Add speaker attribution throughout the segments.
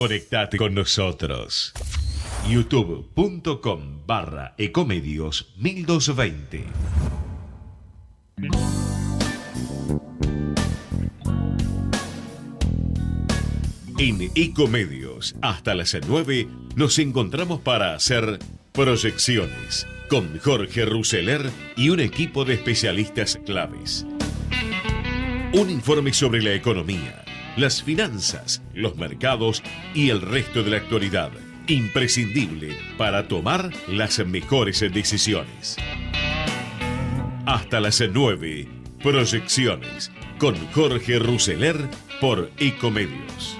Speaker 1: Conectate con nosotros. youtube.com/ecomedios 1220. En Ecomedios, hasta las 9, nos encontramos para hacer proyecciones con Jorge Ruseler y un equipo de especialistas claves. Un informe sobre la economía, las finanzas, los mercados y el resto de la actualidad, imprescindible para tomar las mejores decisiones. Hasta las 9, proyecciones con Jorge Ruseler por Ecomedios.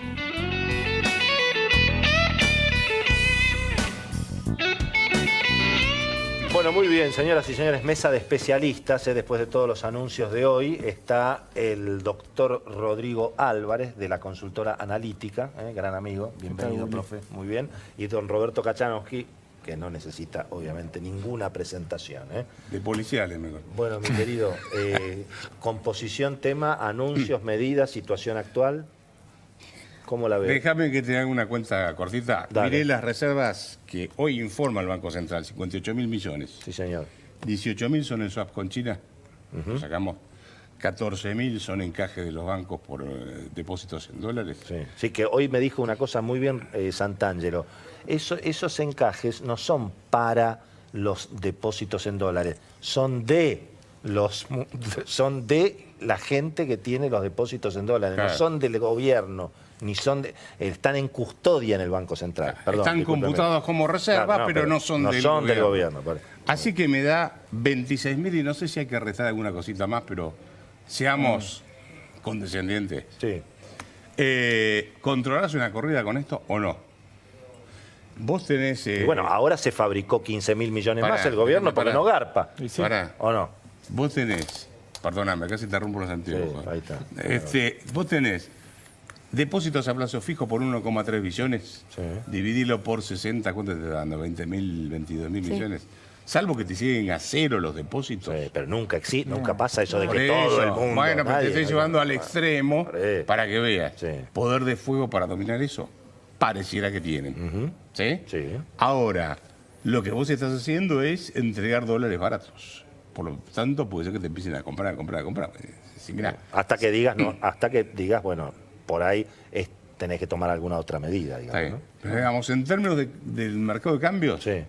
Speaker 2: Bueno, muy bien, señoras y señores, mesa de especialistas. Después de todos los anuncios de hoy, está el doctor Rodrigo Álvarez, de la consultora analítica, gran amigo. Bienvenido, profe. Muy bien. Y don Roberto Kachanowski, que no necesita, obviamente, ninguna presentación.
Speaker 3: De policiales, mejor.
Speaker 2: Bueno, mi querido, composición, tema, anuncios, medidas, situación actual. ¿Cómo la ves?
Speaker 3: Déjame que te haga una cuenta cortita.
Speaker 2: Dale.
Speaker 3: Miré las reservas que hoy informa el Banco Central, 58.000 millones.
Speaker 2: Sí, señor.
Speaker 3: 18.000 son en swap con China, lo sacamos. 14.000 son encajes de los bancos por depósitos en dólares.
Speaker 2: Sí. Sí, que hoy me dijo una cosa muy bien Santangelo. Esos encajes no son para los depósitos en dólares, son de la gente que tiene los depósitos en dólares, claro. No son del gobierno. Ni son están en custodia en el Banco Central. Perdón,
Speaker 3: están computados como reservas,
Speaker 2: claro,
Speaker 3: pero no son del
Speaker 2: gobierno.
Speaker 3: Así que me da 26.000 y no sé si hay que restar alguna cosita más, pero seamos condescendientes.
Speaker 2: Sí.
Speaker 3: ¿Controlás una corrida con esto o no? Vos tenés...
Speaker 2: Y bueno, ahora se fabricó 15.000 millones más el gobierno porque no garpa.
Speaker 3: ¿Sí? ¿O no? Vos tenés... Perdóname, acá se interrumpo los anteojos.
Speaker 2: Sí, ahí está.
Speaker 3: Vos tenés... Depósitos a plazo fijo por 1,3 billones, sí. Dividilo por 60, ¿cuánto te está dando? 20.000, 22.000 millones. Salvo que te siguen a cero los depósitos.
Speaker 2: Sí, pero nunca pasa eso de que todo el mundo...
Speaker 3: Bueno, pero te estoy llevando al extremo para que veas. Sí. Poder de fuego para dominar eso, pareciera que tienen. ¿Sí? Sí. Ahora, lo que vos estás haciendo es entregar dólares baratos. Por lo tanto, puede ser que te empiecen a comprar. Sí, mirá.
Speaker 2: Hasta que digas, bueno... por ahí tenés que tomar alguna otra medida, digamos. ¿No?
Speaker 3: Pero digamos, en términos del mercado de cambios, sí.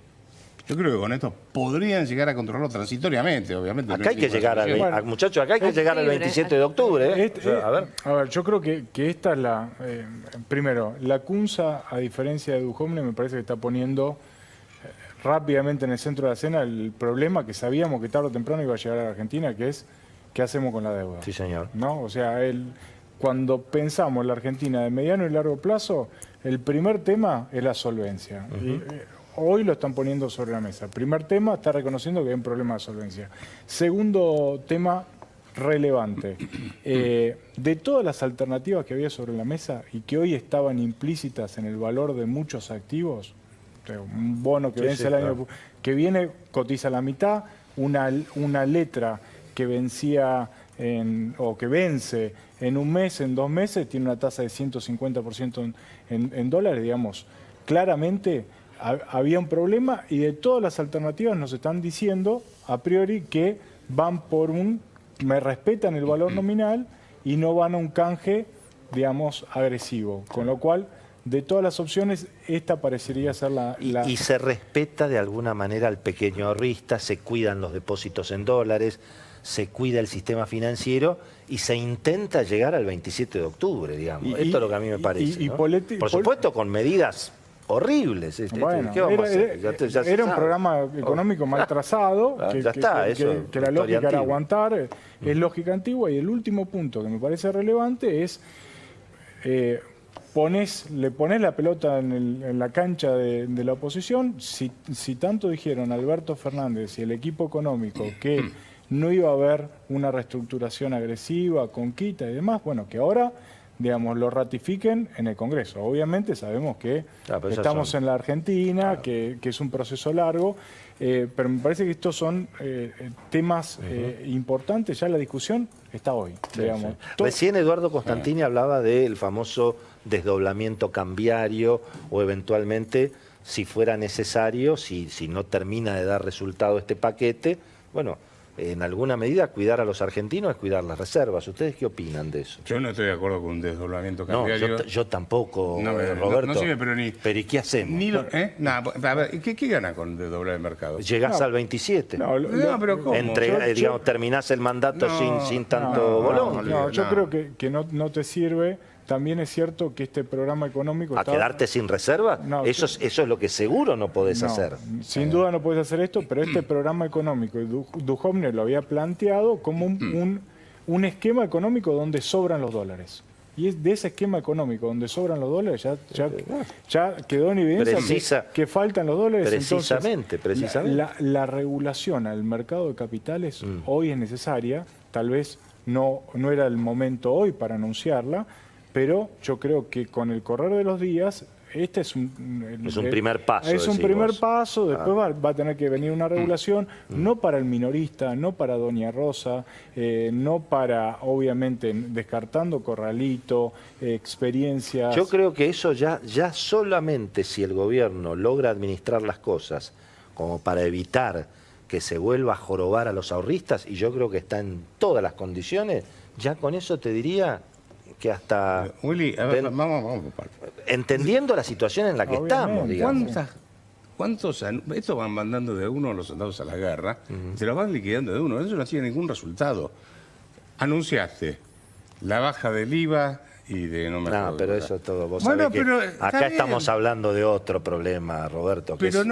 Speaker 3: Yo creo que con esto podrían llegar a controlarlo transitoriamente, obviamente.
Speaker 2: Acá hay que llegar muchachos, acá hay que llegar al 27 de octubre.
Speaker 4: A ver, yo creo que esta es la... primero, la CUNSA, a diferencia de Dujovne, me parece que está poniendo rápidamente en el centro de la escena el problema que sabíamos que tarde o temprano iba a llegar a la Argentina, que es ¿qué hacemos con la deuda?
Speaker 2: Sí, señor.
Speaker 4: ¿No? O sea, cuando pensamos en la Argentina de mediano y largo plazo, el primer tema es la solvencia. Y, hoy lo están poniendo sobre la mesa. Primer tema, está reconociendo que hay un problema de solvencia. Segundo tema relevante. De todas las alternativas que había sobre la mesa y que hoy estaban implícitas en el valor de muchos activos, un bono que vence el año que viene cotiza la mitad, una letra que vencía o que vence en un mes, en 2 meses, tiene una tasa de 150% en dólares, digamos. Claramente había un problema y de todas las alternativas nos están diciendo a priori que van por me respetan el valor nominal y no van a un canje, digamos, agresivo. Con lo cual, de todas las opciones, esta parecería ser la...
Speaker 2: Y se respeta de alguna manera al pequeño ahorrista, se cuidan los depósitos en dólares, se cuida el sistema financiero y se intenta llegar al 27 de octubre, digamos. Esto es lo que a mí me parece. Por supuesto, con medidas horribles.
Speaker 4: Bueno, ¿qué vamos a hacer? Era un programa económico mal trazado, que la lógica era aguantar, es lógica antigua. Y el último punto que me parece relevante es... le pones la pelota en la cancha de la oposición. Si tanto dijeron Alberto Fernández y el equipo económico que no iba a haber una reestructuración agresiva, con quita y demás, bueno, que ahora, digamos, lo ratifiquen en el Congreso. Obviamente sabemos que estamos en la Argentina, que es un proceso largo, pero me parece que estos son temas importantes. Ya la discusión está hoy, digamos.
Speaker 2: Sí. Recién Eduardo Constantini hablaba del famoso desdoblamiento cambiario o eventualmente, si fuera necesario, si no termina de dar resultado este paquete, bueno, en alguna medida cuidar a los argentinos es cuidar las reservas. ¿Ustedes qué opinan de eso?
Speaker 3: Yo no estoy de acuerdo con un desdoblamiento cambiario.
Speaker 2: No, yo tampoco,
Speaker 3: No,
Speaker 2: Roberto.
Speaker 3: no sirve, pero ni...
Speaker 2: ¿Pero y qué hacemos?
Speaker 3: A ver, ¿qué gana con desdoblar el mercado?
Speaker 2: Llegás al 27.
Speaker 3: Pero ¿cómo?
Speaker 2: Digamos, terminás el mandato sin tanto bolón.
Speaker 4: Yo creo que no te sirve. También es cierto que este programa económico...
Speaker 2: ¿A quedarte sin reserva?
Speaker 4: No,
Speaker 2: eso es lo que seguro no podés hacer.
Speaker 4: Sin duda no podés hacer esto, pero este programa económico, Duhovne lo había planteado como un esquema económico donde sobran los dólares. Y es de ese esquema económico donde sobran los dólares, ya quedó en evidencia que faltan los dólares.
Speaker 2: Precisamente.
Speaker 4: La regulación al mercado de capitales hoy es necesaria, tal vez no era el momento hoy para anunciarla, pero yo creo que con el correr de los días, este es un
Speaker 2: primer paso.
Speaker 4: Es un primer paso, después va a tener que venir una regulación, no para el minorista, no para Doña Rosa, no para, obviamente, descartando corralito, experiencias.
Speaker 2: Yo creo que eso ya solamente si el gobierno logra administrar las cosas como para evitar que se vuelva a jorobar a los ahorristas, y yo creo que está en todas las condiciones, ya con eso te diría que hasta...
Speaker 3: Willy, a ver, vamos.
Speaker 2: Entendiendo la situación en la que estamos, digamos.
Speaker 3: Estos van mandando de uno a los soldados a la guerra, se los van liquidando de uno, eso no tiene ningún resultado. Anunciaste la baja del IVA y de
Speaker 2: pero eso todo, vos sabés que acá estamos hablando de otro problema, Roberto.
Speaker 3: Pero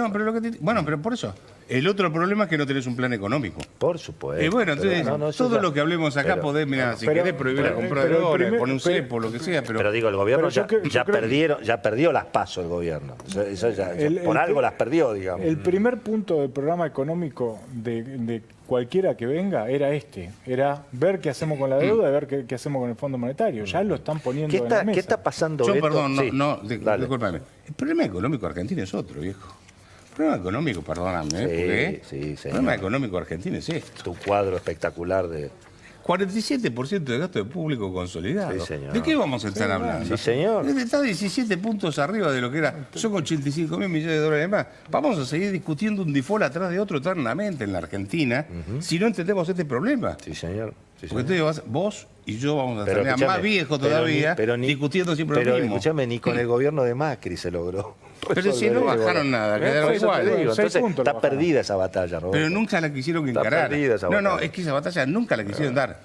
Speaker 3: por eso, el otro problema es que no tenés un plan económico.
Speaker 2: Por supuesto.
Speaker 3: Bueno, entonces, todo lo que hablemos acá podés, si querés prohibir la compra de dólares, poner un cepo, lo que sea,
Speaker 2: pero digo, el gobierno ya perdió las PASO el gobierno. Por algo las perdió, digamos.
Speaker 4: El primer punto del programa económico de cualquiera que venga era ver qué hacemos con la deuda y ver qué hacemos con el Fondo Monetario. Ya lo están poniendo en la mesa.
Speaker 2: ¿Qué está pasando,
Speaker 3: Beto?
Speaker 2: Perdón,
Speaker 3: discúlpame. El problema económico argentino es otro, viejo. El problema económico, perdóname, el problema económico argentino es esto.
Speaker 2: Tu cuadro espectacular de...
Speaker 3: 47% de gasto público consolidado.
Speaker 2: Sí, señor.
Speaker 3: ¿De qué vamos a estar hablando?
Speaker 2: Sí, señor.
Speaker 3: Está 17 puntos arriba de lo que era. Son 85.000 millones de dólares más. Vamos a seguir discutiendo un default atrás de otro eternamente en la Argentina si no entendemos este problema.
Speaker 2: Sí, señor.
Speaker 3: Porque entonces vos y yo vamos a estar más viejos todavía discutiendo siempre lo mismo.
Speaker 2: Pero escúchame, ni con el gobierno de Macri se logró.
Speaker 3: Pero si no bajaron nada, quedaron igual.
Speaker 2: Entonces está perdida esa batalla, Roberto.
Speaker 3: Pero nunca la quisieron encarar. No, es que esa batalla nunca la quisieron dar.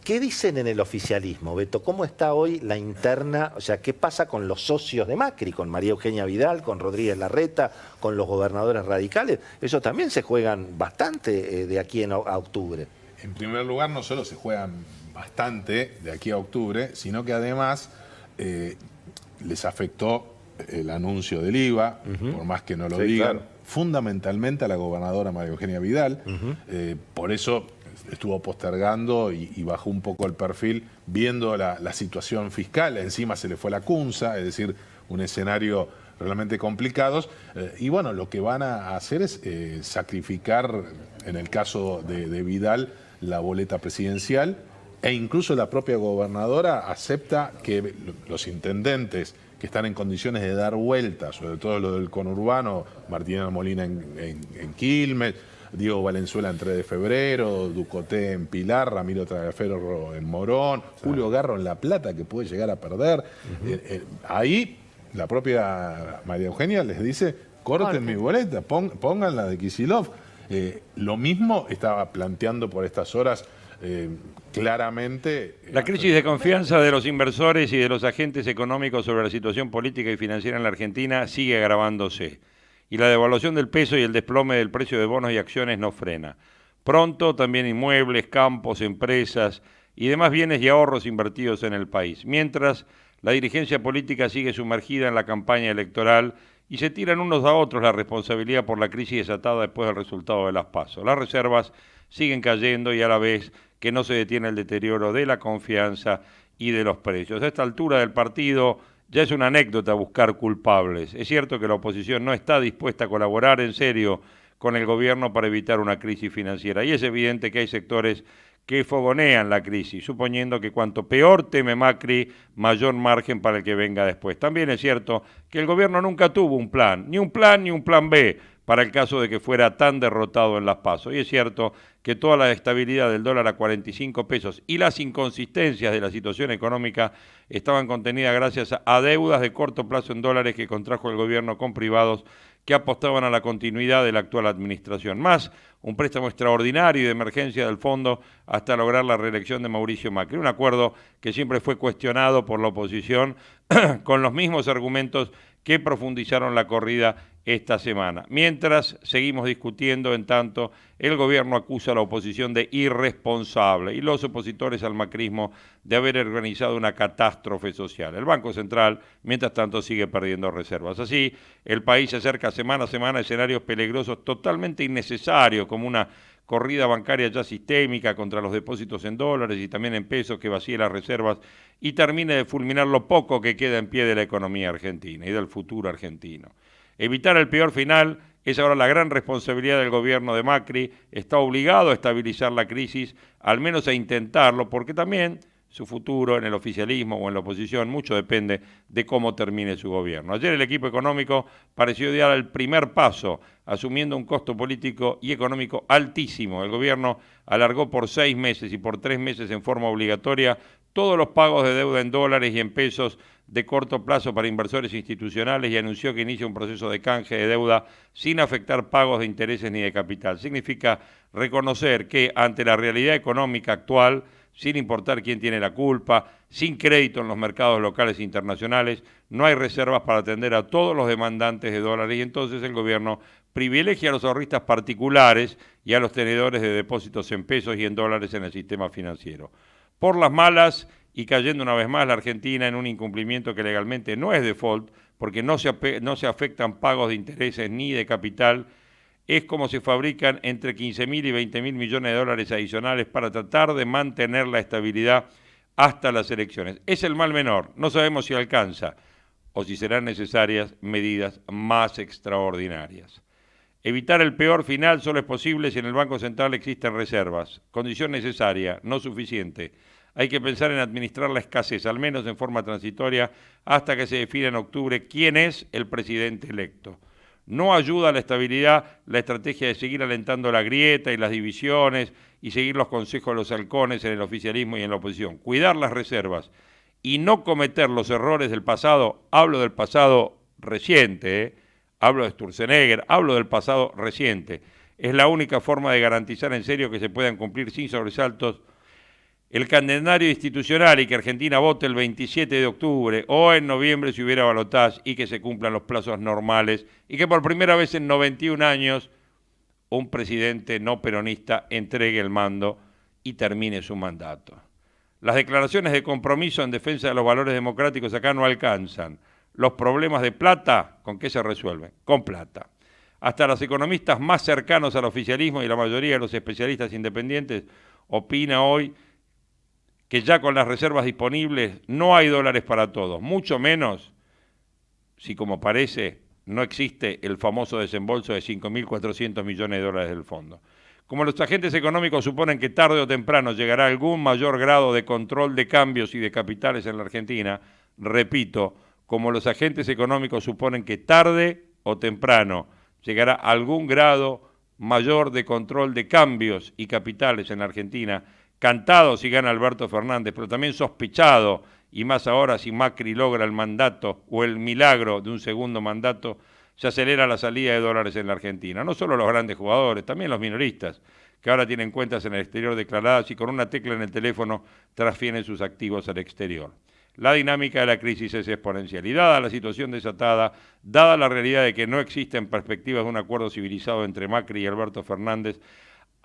Speaker 2: ¿Qué dicen en el oficialismo, Beto? ¿Cómo está hoy la interna? O sea, ¿qué pasa con los socios de Macri? Con María Eugenia Vidal, con Rodríguez Larreta, con los gobernadores radicales. Eso también se juegan bastante de aquí a octubre.
Speaker 5: En primer lugar, no solo se juegan bastante de aquí a octubre, sino que además les afectó el anuncio del IVA, por más que no lo digan, fundamentalmente a la gobernadora María Eugenia Vidal. Por eso estuvo postergando y bajó un poco el perfil, viendo la situación fiscal. Encima se le fue la CUNSA, es decir, un escenario realmente complicado. Y bueno, lo que van a hacer es sacrificar, en el caso de Vidal, la boleta presidencial, e incluso la propia gobernadora acepta que los intendentes que están en condiciones de dar vuelta, sobre todo lo del conurbano, Martina Molina en Quilmes, Diego Valenzuela en 3 de febrero, Ducoté en Pilar, Ramiro Tragaferro en Morón, Julio Garro en La Plata, que puede llegar a perder. Ahí la propia María Eugenia les dice, corten mi boleta, pongan la de Kicillof. Lo mismo estaba planteando por estas horas claramente.
Speaker 6: La crisis de confianza de los inversores y de los agentes económicos sobre la situación política y financiera en la Argentina sigue agravándose. Y la devaluación del peso y el desplome del precio de bonos y acciones no frena. Pronto también inmuebles, campos, empresas y demás bienes y ahorros invertidos en el país. Mientras, la dirigencia política sigue sumergida en la campaña electoral y se tiran unos a otros la responsabilidad por la crisis desatada después del resultado de las PASO. Las reservas siguen cayendo y a la vez que no se detiene el deterioro de la confianza y de los precios. A esta altura del partido ya es una anécdota buscar culpables. Es cierto que la oposición no está dispuesta a colaborar en serio con el gobierno para evitar una crisis financiera y es evidente que hay sectores que fogonean la crisis, suponiendo que cuanto peor teme Macri, mayor margen para el que venga después. También es cierto que el gobierno nunca tuvo un plan ni un plan B, para el caso de que fuera tan derrotado en las PASO. Y es cierto que toda la estabilidad del dólar a 45 pesos y las inconsistencias de la situación económica estaban contenidas gracias a deudas de corto plazo en dólares que contrajo el gobierno con privados que apostaban a la continuidad de la actual administración, más un préstamo extraordinario y de emergencia del fondo hasta lograr la reelección de Mauricio Macri, un acuerdo que siempre fue cuestionado por la oposición con los mismos argumentos que profundizaron la corrida esta semana. Mientras seguimos discutiendo, en tanto, el gobierno acusa a la oposición de irresponsable y los opositores al macrismo de haber organizado una catástrofe social. El Banco Central, mientras tanto, sigue perdiendo reservas. Así, el país se acerca semana a semana a escenarios peligrosos totalmente innecesarios, como una corrida bancaria ya sistémica contra los depósitos en dólares y también en pesos que vacíe las reservas y termine de fulminar lo poco que queda en pie de la economía argentina y del futuro argentino. Evitar el peor final es ahora la gran responsabilidad del gobierno de Macri. Está obligado a estabilizar la crisis, al menos a intentarlo, porque también su futuro en el oficialismo o en la oposición mucho depende de cómo termine su gobierno. Ayer el equipo económico pareció dar el primer paso, asumiendo un costo político y económico altísimo. El gobierno alargó por 6 meses y por 3 meses en forma obligatoria todos los pagos de deuda en dólares y en pesos de corto plazo para inversores institucionales y anunció que inicia un proceso de canje de deuda sin afectar pagos de intereses ni de capital. Significa reconocer que ante la realidad económica actual, sin importar quién tiene la culpa, sin crédito en los mercados locales e internacionales, no hay reservas para atender a todos los demandantes de dólares y entonces el gobierno privilegia a los ahorristas particulares y a los tenedores de depósitos en pesos y en dólares en el sistema financiero. Por las malas y cayendo una vez más la Argentina en un incumplimiento que legalmente no es default, porque no se afectan pagos de intereses ni de capital, es como se fabrican entre 15.000 y 20.000 millones de dólares adicionales para tratar de mantener la estabilidad hasta las elecciones. Es el mal menor, no sabemos si alcanza o si serán necesarias medidas más extraordinarias. Evitar el peor final solo es posible si en el Banco Central existen reservas, condición necesaria, no suficiente. Hay que pensar en administrar la escasez, al menos en forma transitoria, hasta que se defina en octubre quién es el presidente electo. No ayuda a la estabilidad la estrategia de seguir alentando la grieta y las divisiones y seguir los consejos de los halcones en el oficialismo y en la oposición. Cuidar las reservas y no cometer los errores del pasado, hablo del pasado reciente, hablo de Sturzenegger, hablo del pasado reciente. Es la única forma de garantizar en serio que se puedan cumplir sin sobresaltos el calendario institucional y que Argentina vote el 27 de octubre o en noviembre si hubiera balotaje y que se cumplan los plazos normales y que por primera vez en 91 años un presidente no peronista entregue el mando y termine su mandato. Las declaraciones de compromiso en defensa de los valores democráticos acá no alcanzan. Los problemas de plata, ¿con qué se resuelven? Con plata. Hasta los economistas más cercanos al oficialismo y la mayoría de los especialistas independientes opina hoy que ya con las reservas disponibles no hay dólares para todos, mucho menos si como parece no existe el famoso desembolso de 5.400 millones de dólares del fondo. Como los agentes económicos suponen que tarde o temprano llegará algún mayor grado de control de cambios y de capitales en la Argentina, repito, como los agentes económicos suponen que tarde o temprano llegará algún grado mayor de control de cambios y capitales en la Argentina, cantado si gana Alberto Fernández, pero también sospechado, y más ahora si Macri logra el mandato o el milagro de un segundo mandato, se acelera la salida de dólares en la Argentina. No solo los grandes jugadores, también los minoristas, que ahora tienen cuentas en el exterior declaradas y con una tecla en el teléfono transfieren sus activos al exterior. La dinámica de la crisis es exponencial y dada la situación desatada, dada la realidad de que no existen perspectivas de un acuerdo civilizado entre Macri y Alberto Fernández,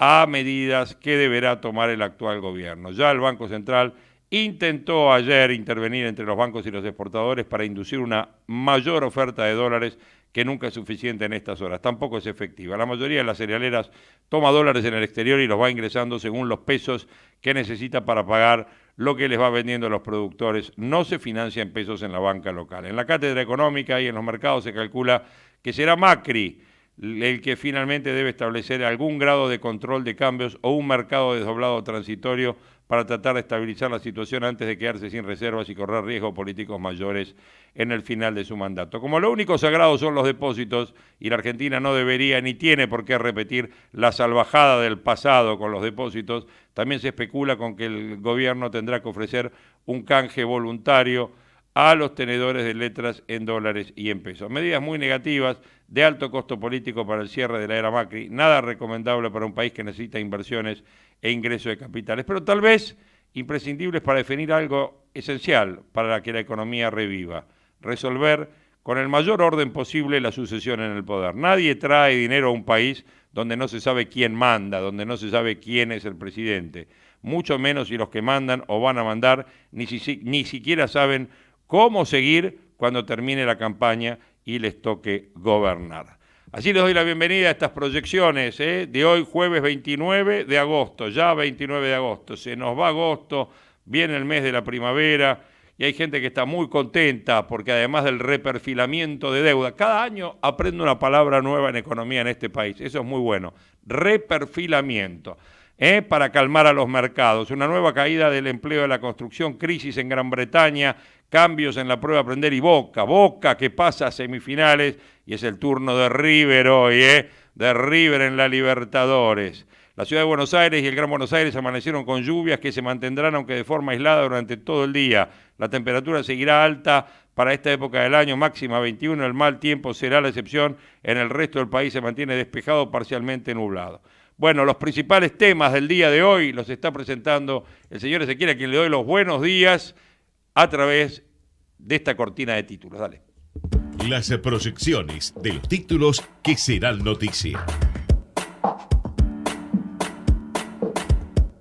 Speaker 6: a medidas que deberá tomar el actual gobierno. Ya el Banco Central intentó ayer intervenir entre los bancos y los exportadores para inducir una mayor oferta de dólares que nunca es suficiente en estas horas. Tampoco es efectiva. La mayoría de las cerealeras toma dólares en el exterior y los va ingresando según los pesos que necesita para pagar lo que les va vendiendo a los productores. No se financia en pesos en la banca local. En la cátedra económica y en los mercados se calcula que será Macri el que finalmente debe establecer algún grado de control de cambios o un mercado desdoblado transitorio para tratar de estabilizar la situación antes de quedarse sin reservas y correr riesgos políticos mayores en el final de su mandato. Como lo único sagrado son los depósitos, y la Argentina no debería ni tiene por qué repetir la salvajada del pasado con los depósitos, también se especula con que el gobierno tendrá que ofrecer un canje voluntario a los tenedores de letras en dólares y en pesos. Medidas muy negativas, de alto costo político para el cierre de la era Macri, nada recomendable para un país que necesita inversiones e ingreso de capitales, pero tal vez imprescindibles para definir algo esencial para que la economía reviva: resolver con el mayor orden posible la sucesión en el poder. Nadie trae dinero a un país donde no se sabe quién manda, donde no se sabe quién es el presidente, mucho menos si los que mandan o van a mandar ni siquiera saben cómo seguir cuando termine la campaña y les toque gobernar. Así les doy la bienvenida a estas proyecciones de hoy, jueves 29 de agosto, ya 29 de agosto. Se nos va agosto, viene el mes de la primavera y hay gente que está muy contenta porque además del reperfilamiento de deuda, cada año aprende una palabra nueva en economía en este país. Eso es muy bueno. Reperfilamiento. Para calmar a los mercados, una nueva caída del empleo de la construcción, crisis en Gran Bretaña, cambios en la prueba a aprender y Boca que pasa a semifinales y es el turno de River hoy, de River en la Libertadores. La ciudad de Buenos Aires y el Gran Buenos Aires amanecieron con lluvias que se mantendrán aunque de forma aislada durante todo el día. La temperatura seguirá alta para esta época del año, máxima 21, el mal tiempo será la excepción, en el resto del país se mantiene despejado, parcialmente nublado. Bueno, los principales temas del día de hoy los está presentando el señor Ezequiel, a quien le doy los buenos días a través de esta cortina de títulos. Dale.
Speaker 1: Las proyecciones de los títulos que serán noticia.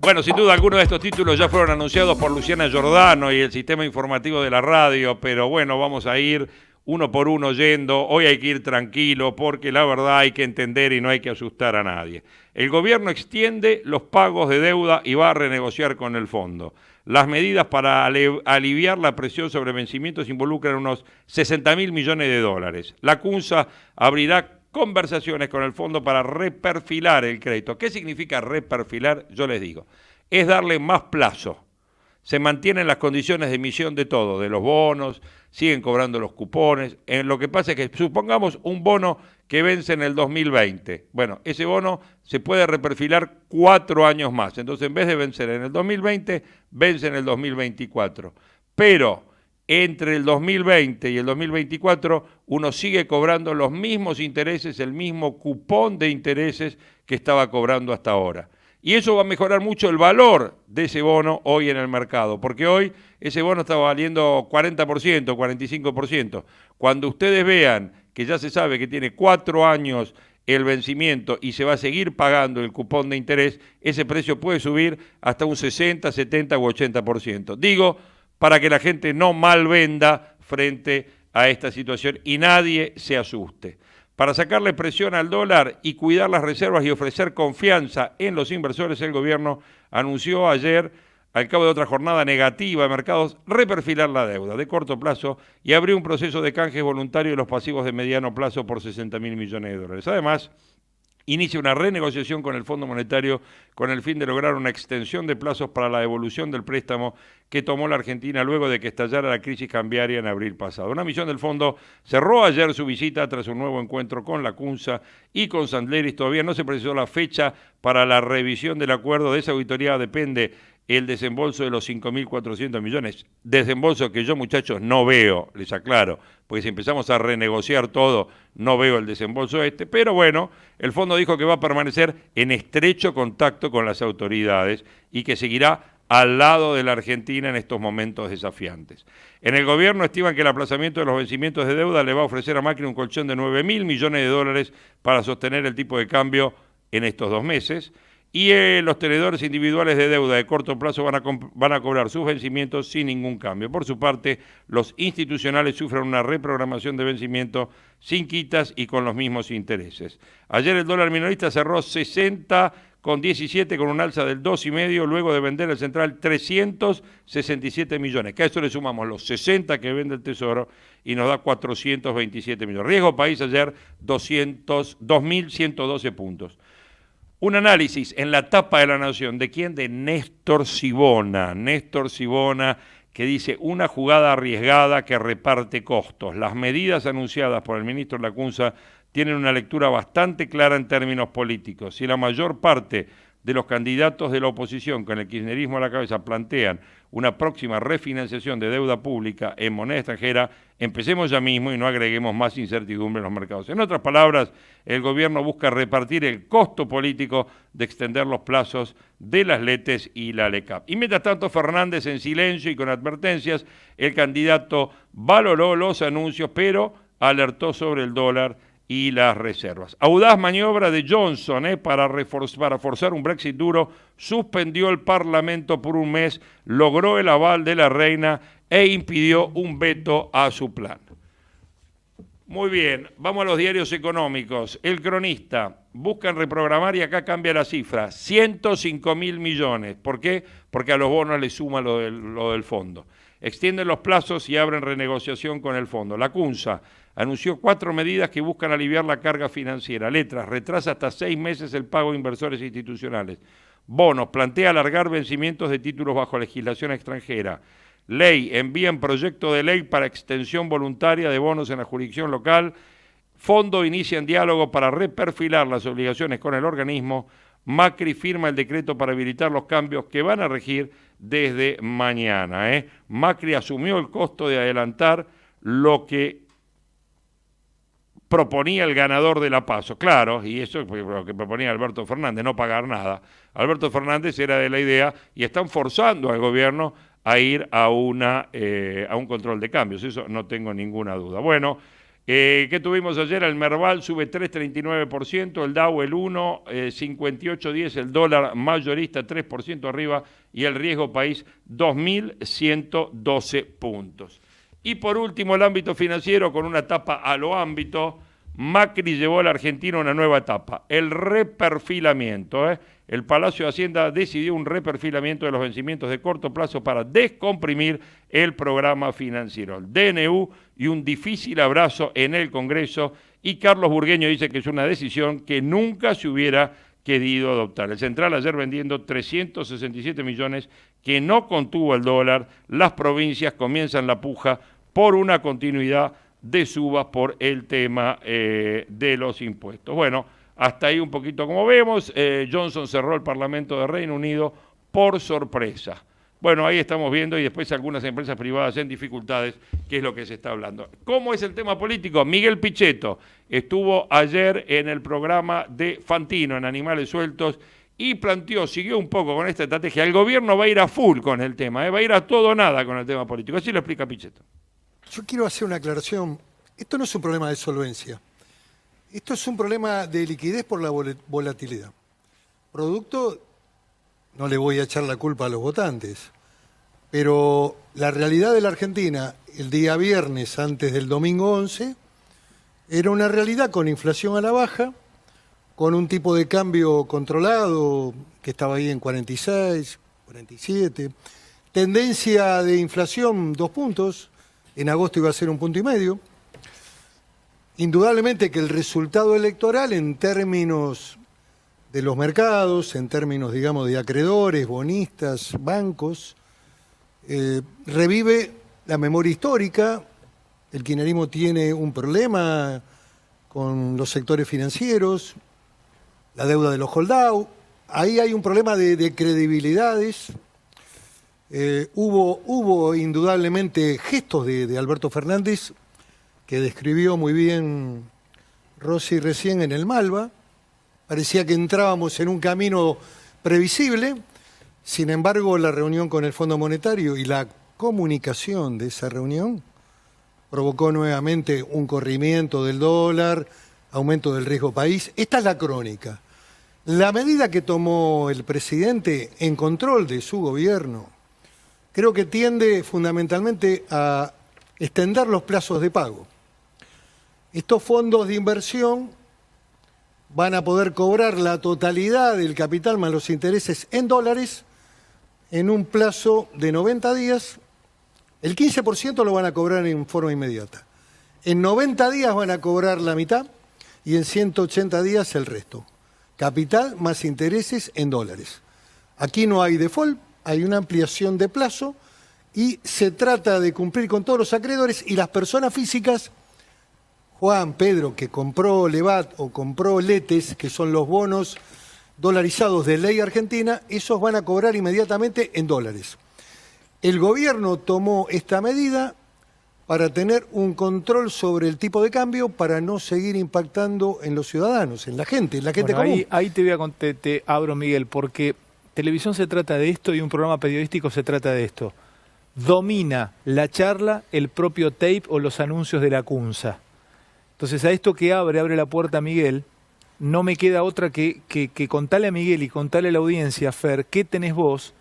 Speaker 6: Bueno, sin duda algunos de estos títulos ya fueron anunciados por Luciana Giordano y el sistema informativo de la radio, pero bueno, vamos a ir uno por uno yendo. Hoy hay que ir tranquilo porque la verdad hay que entender y no hay que asustar a nadie. El gobierno extiende los pagos de deuda y va a renegociar con el fondo. Las medidas para aliviar la presión sobre vencimientos involucran unos 60.000 millones de dólares. La CUNSA abrirá conversaciones con el fondo para reperfilar el crédito. ¿Qué significa reperfilar? Yo les digo, es darle más plazo. Se mantienen las condiciones de emisión de todo, de los bonos, siguen cobrando los cupones. Lo que pasa es que supongamos un bono que vence en el 2020. Bueno, ese bono se puede reperfilar 4 años más. Entonces, en vez de vencer en el 2020, vence en el 2024. Pero entre el 2020 y el 2024, uno sigue cobrando los mismos intereses, el mismo cupón de intereses que estaba cobrando hasta ahora. Y eso va a mejorar mucho el valor de ese bono hoy en el mercado, porque hoy ese bono está valiendo 40%, 45%. Cuando ustedes vean que ya se sabe que tiene 4 años el vencimiento y se va a seguir pagando el cupón de interés, ese precio puede subir hasta un 60, 70 u 80%. Digo, para que la gente no mal venda frente a esta situación y nadie se asuste. Para sacarle presión al dólar y cuidar las reservas y ofrecer confianza en los inversores, el gobierno anunció ayer, al cabo de otra jornada negativa de mercados, reperfilar la deuda de corto plazo y abrió un proceso de canje voluntario de los pasivos de mediano plazo por 60.000 millones de dólares. Además, inicia una renegociación con el Fondo Monetario con el fin de lograr una extensión de plazos para la devolución del préstamo que tomó la Argentina luego de que estallara la crisis cambiaria en abril pasado. Una misión del fondo cerró ayer su visita tras un nuevo encuentro con la CUNSA y con Sandleris. Todavía no se precisó la fecha para la revisión del acuerdo. De esa auditoría depende el desembolso de los 5.400 millones. Desembolso que yo, muchachos, no veo, les aclaro, porque si empezamos a renegociar todo, no veo el desembolso pero bueno, el fondo dijo que va a permanecer en estrecho contacto con las autoridades y que seguirá al lado de la Argentina en estos momentos desafiantes. En el gobierno estiman que el aplazamiento de los vencimientos de deuda le va a ofrecer a Macri un colchón de 9.000 millones de dólares para sostener el tipo de cambio en estos 2 meses. y los tenedores individuales de deuda de corto plazo van a cobrar sus vencimientos sin ningún cambio. Por su parte, los institucionales sufren una reprogramación de vencimiento sin quitas y con los mismos intereses. Ayer el dólar minorista cerró 60,17 con un alza del 2,5 luego de vender el central 367 millones, que a eso le sumamos los 60 que vende el Tesoro y nos da 427 millones. Riesgo país ayer 2.112 puntos. Un análisis en la tapa de La Nación, ¿de quién? De Néstor Sibona. Néstor Sibona, que dice una jugada arriesgada que reparte costos. Las medidas anunciadas por el ministro Lacunza tienen una lectura bastante clara en términos políticos. Si la mayor parte de los candidatos de la oposición con el kirchnerismo a la cabeza plantean una próxima refinanciación de deuda pública en moneda extranjera, empecemos ya mismo y no agreguemos más incertidumbre en los mercados. En otras palabras, el gobierno busca repartir el costo político de extender los plazos de las LETES y la LECAP. Y mientras tanto, Fernández en silencio y con advertencias, el candidato valoró los anuncios, pero alertó sobre el dólar y las reservas. Audaz maniobra de Johnson para forzar un Brexit duro, suspendió el Parlamento por un mes, logró el aval de la reina e impidió un veto a su plan. Muy bien, vamos a los diarios económicos. El Cronista, buscan reprogramar y acá cambia la cifra, 105.000 millones. ¿Por qué? Porque a los bonos le suma lo del fondo. Extienden los plazos y abren renegociación con el fondo. Lacunza anunció 4 medidas que buscan aliviar la carga financiera. Letras, retrasa hasta 6 meses el pago de inversores institucionales. Bonos, plantea alargar vencimientos de títulos bajo legislación extranjera. Ley, envían proyecto de ley para extensión voluntaria de bonos en la jurisdicción local. Fondo inicia en diálogo para reperfilar las obligaciones con el organismo. Macri firma el decreto para habilitar los cambios que van a regir desde mañana. Macri asumió el costo de adelantar lo que proponía el ganador de la PASO. Claro, y eso es lo que proponía Alberto Fernández, no pagar nada. Alberto Fernández era de la idea y están forzando al gobierno a ir a un control de cambios. Eso no tengo ninguna duda. Bueno, ¿qué tuvimos ayer? El Merval sube 3,39%, el Dow el 1, 58,10, el dólar mayorista 3% arriba y el riesgo país 2.112 puntos. Y por último, el ámbito financiero con una tapa a lo ámbito. Macri llevó a la Argentina a una nueva etapa, el reperfilamiento. El Palacio de Hacienda decidió un reperfilamiento de los vencimientos de corto plazo para descomprimir el programa financiero. El DNU y un difícil abrazo en el Congreso, y Carlos Burgueño dice que es una decisión que nunca se hubiera querido adoptar. El Central ayer vendiendo 367 millones que no contuvo el dólar. Las provincias comienzan la puja por una continuidad de subas por el tema de los impuestos. Bueno, hasta ahí un poquito como vemos. Johnson cerró el Parlamento de Reino Unido por sorpresa. Bueno, ahí estamos viendo, y después algunas empresas privadas en dificultades, que es lo que se está hablando. ¿Cómo es el tema político? Miguel Pichetto estuvo ayer en el programa de Fantino, en Animales Sueltos, y siguió un poco con esta estrategia. El gobierno va a ir a full con el tema, va a ir a todo o nada con el tema político. Así lo explica Pichetto.
Speaker 7: Yo quiero hacer una aclaración. Esto no es un problema de solvencia. Esto es un problema de liquidez por la volatilidad. Producto, no le voy a echar la culpa a los votantes, pero la realidad de la Argentina el día viernes antes del domingo 11 era una realidad con inflación a la baja, con un tipo de cambio controlado que estaba ahí en 46, 47, tendencia de inflación 2 puntos, en agosto iba a ser 1,5 puntos. Indudablemente que el resultado electoral en términos de los mercados, en términos, digamos, de acreedores, bonistas, bancos, revive la memoria histórica. El kirchnerismo tiene un problema con los sectores financieros, la deuda de los holdout. Ahí hay un problema de credibilidades. Hubo indudablemente gestos de Alberto Fernández, que describió muy bien Rossi recién en el Malva. Parecía que entrábamos en un camino previsible. Sin embargo, la reunión con el Fondo Monetario y la comunicación de esa reunión provocó nuevamente un corrimiento del dólar, aumento del riesgo país. Esta es la crónica. La medida que tomó el presidente en control de su gobierno creo que tiende fundamentalmente a extender los plazos de pago. Estos fondos de inversión van a poder cobrar la totalidad del capital más los intereses en dólares en un plazo de 90 días. El 15% lo van a cobrar en forma inmediata. En 90 días van a cobrar la mitad y en 180 días el resto. Capital más intereses en dólares. Aquí no hay default, hay una ampliación de plazo y se trata de cumplir con todos los acreedores y las personas físicas, Juan, Pedro, que compró Levat o compró Letes, que son los bonos dolarizados de ley argentina, esos van a cobrar inmediatamente en dólares. El gobierno tomó esta medida para tener un control sobre el tipo de cambio, para no seguir impactando en los ciudadanos, en la gente común.
Speaker 8: Ahí te abro, Miguel, porque televisión se trata de esto y un programa periodístico se trata de esto. Domina la charla el propio tape o los anuncios de la CUNSA. Entonces a esto que abre la puerta a Miguel, no me queda otra que contarle a Miguel y contarle a la audiencia, Fer, ¿qué tenés vos?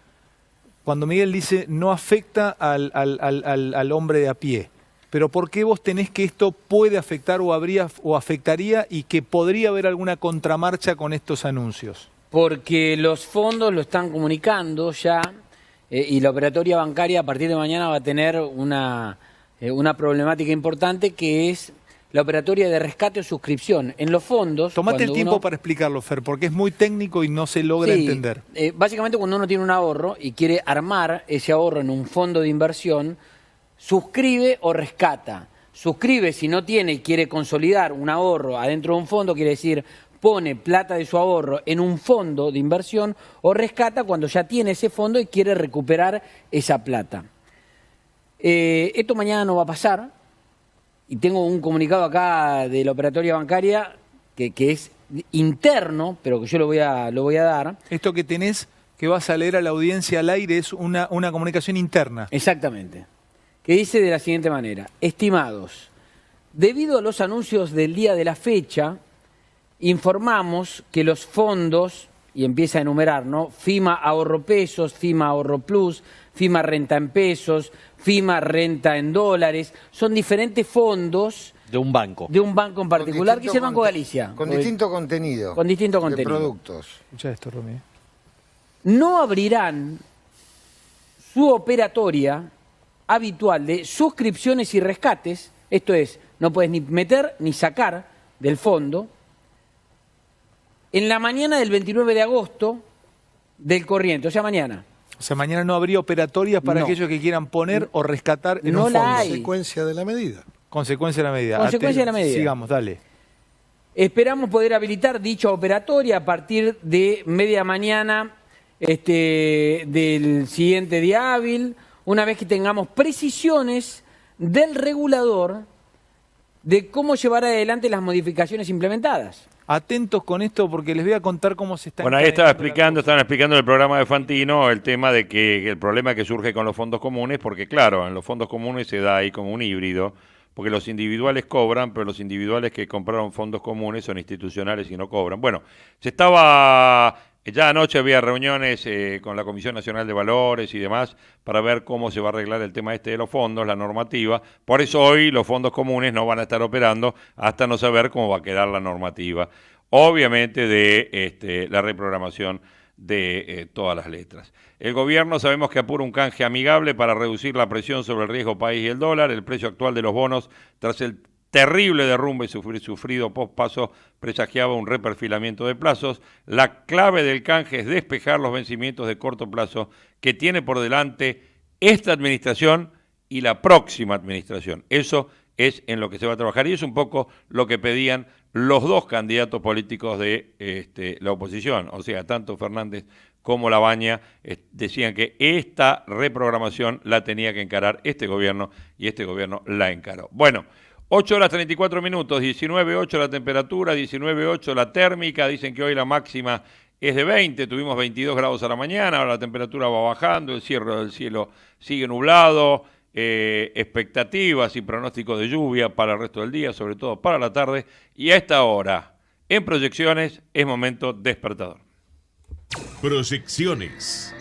Speaker 8: Cuando Miguel dice no afecta al hombre de a pie. Pero ¿por qué vos tenés que esto puede afectar o afectaría y que podría haber alguna contramarcha con estos anuncios?
Speaker 9: Porque los fondos lo están comunicando ya y la operatoria bancaria a partir de mañana va a tener una problemática importante que es la operatoria de rescate o suscripción. En los fondos...
Speaker 8: Tomate el tiempo para explicarlo, Fer, porque es muy técnico y no se logra entender.
Speaker 9: Básicamente cuando uno tiene un ahorro y quiere armar ese ahorro en un fondo de inversión, suscribe o rescata. Suscribe si no tiene y quiere consolidar un ahorro adentro de un fondo, quiere decir pone plata de su ahorro en un fondo de inversión, o rescata cuando ya tiene ese fondo y quiere recuperar esa plata. Esto mañana no va a pasar. Y tengo un comunicado acá de la operatoria bancaria que es interno, pero que yo lo voy a dar.
Speaker 8: Esto que tenés, que vas a leer a la audiencia al aire, es una comunicación interna.
Speaker 9: Exactamente. Que dice de la siguiente manera. Estimados, debido a los anuncios del día de la fecha, informamos que los fondos, y empieza a enumerar, ¿no? FIMA Ahorro Pesos, FIMA Ahorro Plus, FIMA Renta en Pesos, FIMA Renta en Dólares, son diferentes fondos
Speaker 10: de un banco.
Speaker 9: De un banco en particular, que es el Banco Galicia.
Speaker 11: Con distinto contenido.
Speaker 9: Con distinto contenido.
Speaker 11: De productos.
Speaker 8: Escucha esto, Romy.
Speaker 9: No abrirán su operatoria habitual de suscripciones y rescates, esto es, no puedes ni meter ni sacar del fondo, en la mañana del 29 de agosto del corriente, o sea, mañana.
Speaker 8: O sea, mañana no habría operatorias para aquellos que quieran poner o rescatar en un fondo.
Speaker 7: Consecuencia de la medida.
Speaker 8: Consecuencia de la medida.
Speaker 9: Consecuencia de la medida.
Speaker 8: Sigamos, dale.
Speaker 9: Esperamos poder habilitar dicha operatoria a partir de media mañana del siguiente día hábil, una vez que tengamos precisiones del regulador de cómo llevar adelante las modificaciones implementadas.
Speaker 8: Atentos con esto porque les voy a contar cómo se está...
Speaker 6: Bueno, ahí estaban explicando en el programa de Fantino el tema de que el problema que surge con los fondos comunes, porque claro, en los fondos comunes se da ahí como un híbrido, porque los individuales cobran, pero los individuales que compraron fondos comunes son institucionales y no cobran. Bueno, ya anoche había reuniones con la Comisión Nacional de Valores y demás para ver cómo se va a arreglar el tema de los fondos, la normativa. Por eso hoy los fondos comunes no van a estar operando hasta no saber cómo va a quedar la normativa. Obviamente de la reprogramación de todas las letras. El gobierno sabemos que apura un canje amigable para reducir la presión sobre el riesgo país y el dólar. El precio actual de los bonos tras el terrible derrumbe sufrido post-paso presagiaba un reperfilamiento de plazos. La clave del canje es despejar los vencimientos de corto plazo que tiene por delante esta administración y la próxima administración. Eso es en lo que se va a trabajar y es un poco lo que pedían los dos candidatos políticos de la oposición, o sea, tanto Fernández como Labaña decían que esta reprogramación la tenía que encarar este gobierno y este gobierno la encaró. Bueno, 8 horas 34 minutos, 19.8 la temperatura, 19.8 la térmica, dicen que hoy la máxima es de 20, tuvimos 22 grados a la mañana, ahora la temperatura va bajando, el cielo sigue nublado, expectativas y pronósticos de lluvia para el resto del día, sobre todo para la tarde, y a esta hora, En Proyecciones es momento despertador.
Speaker 1: Proyecciones.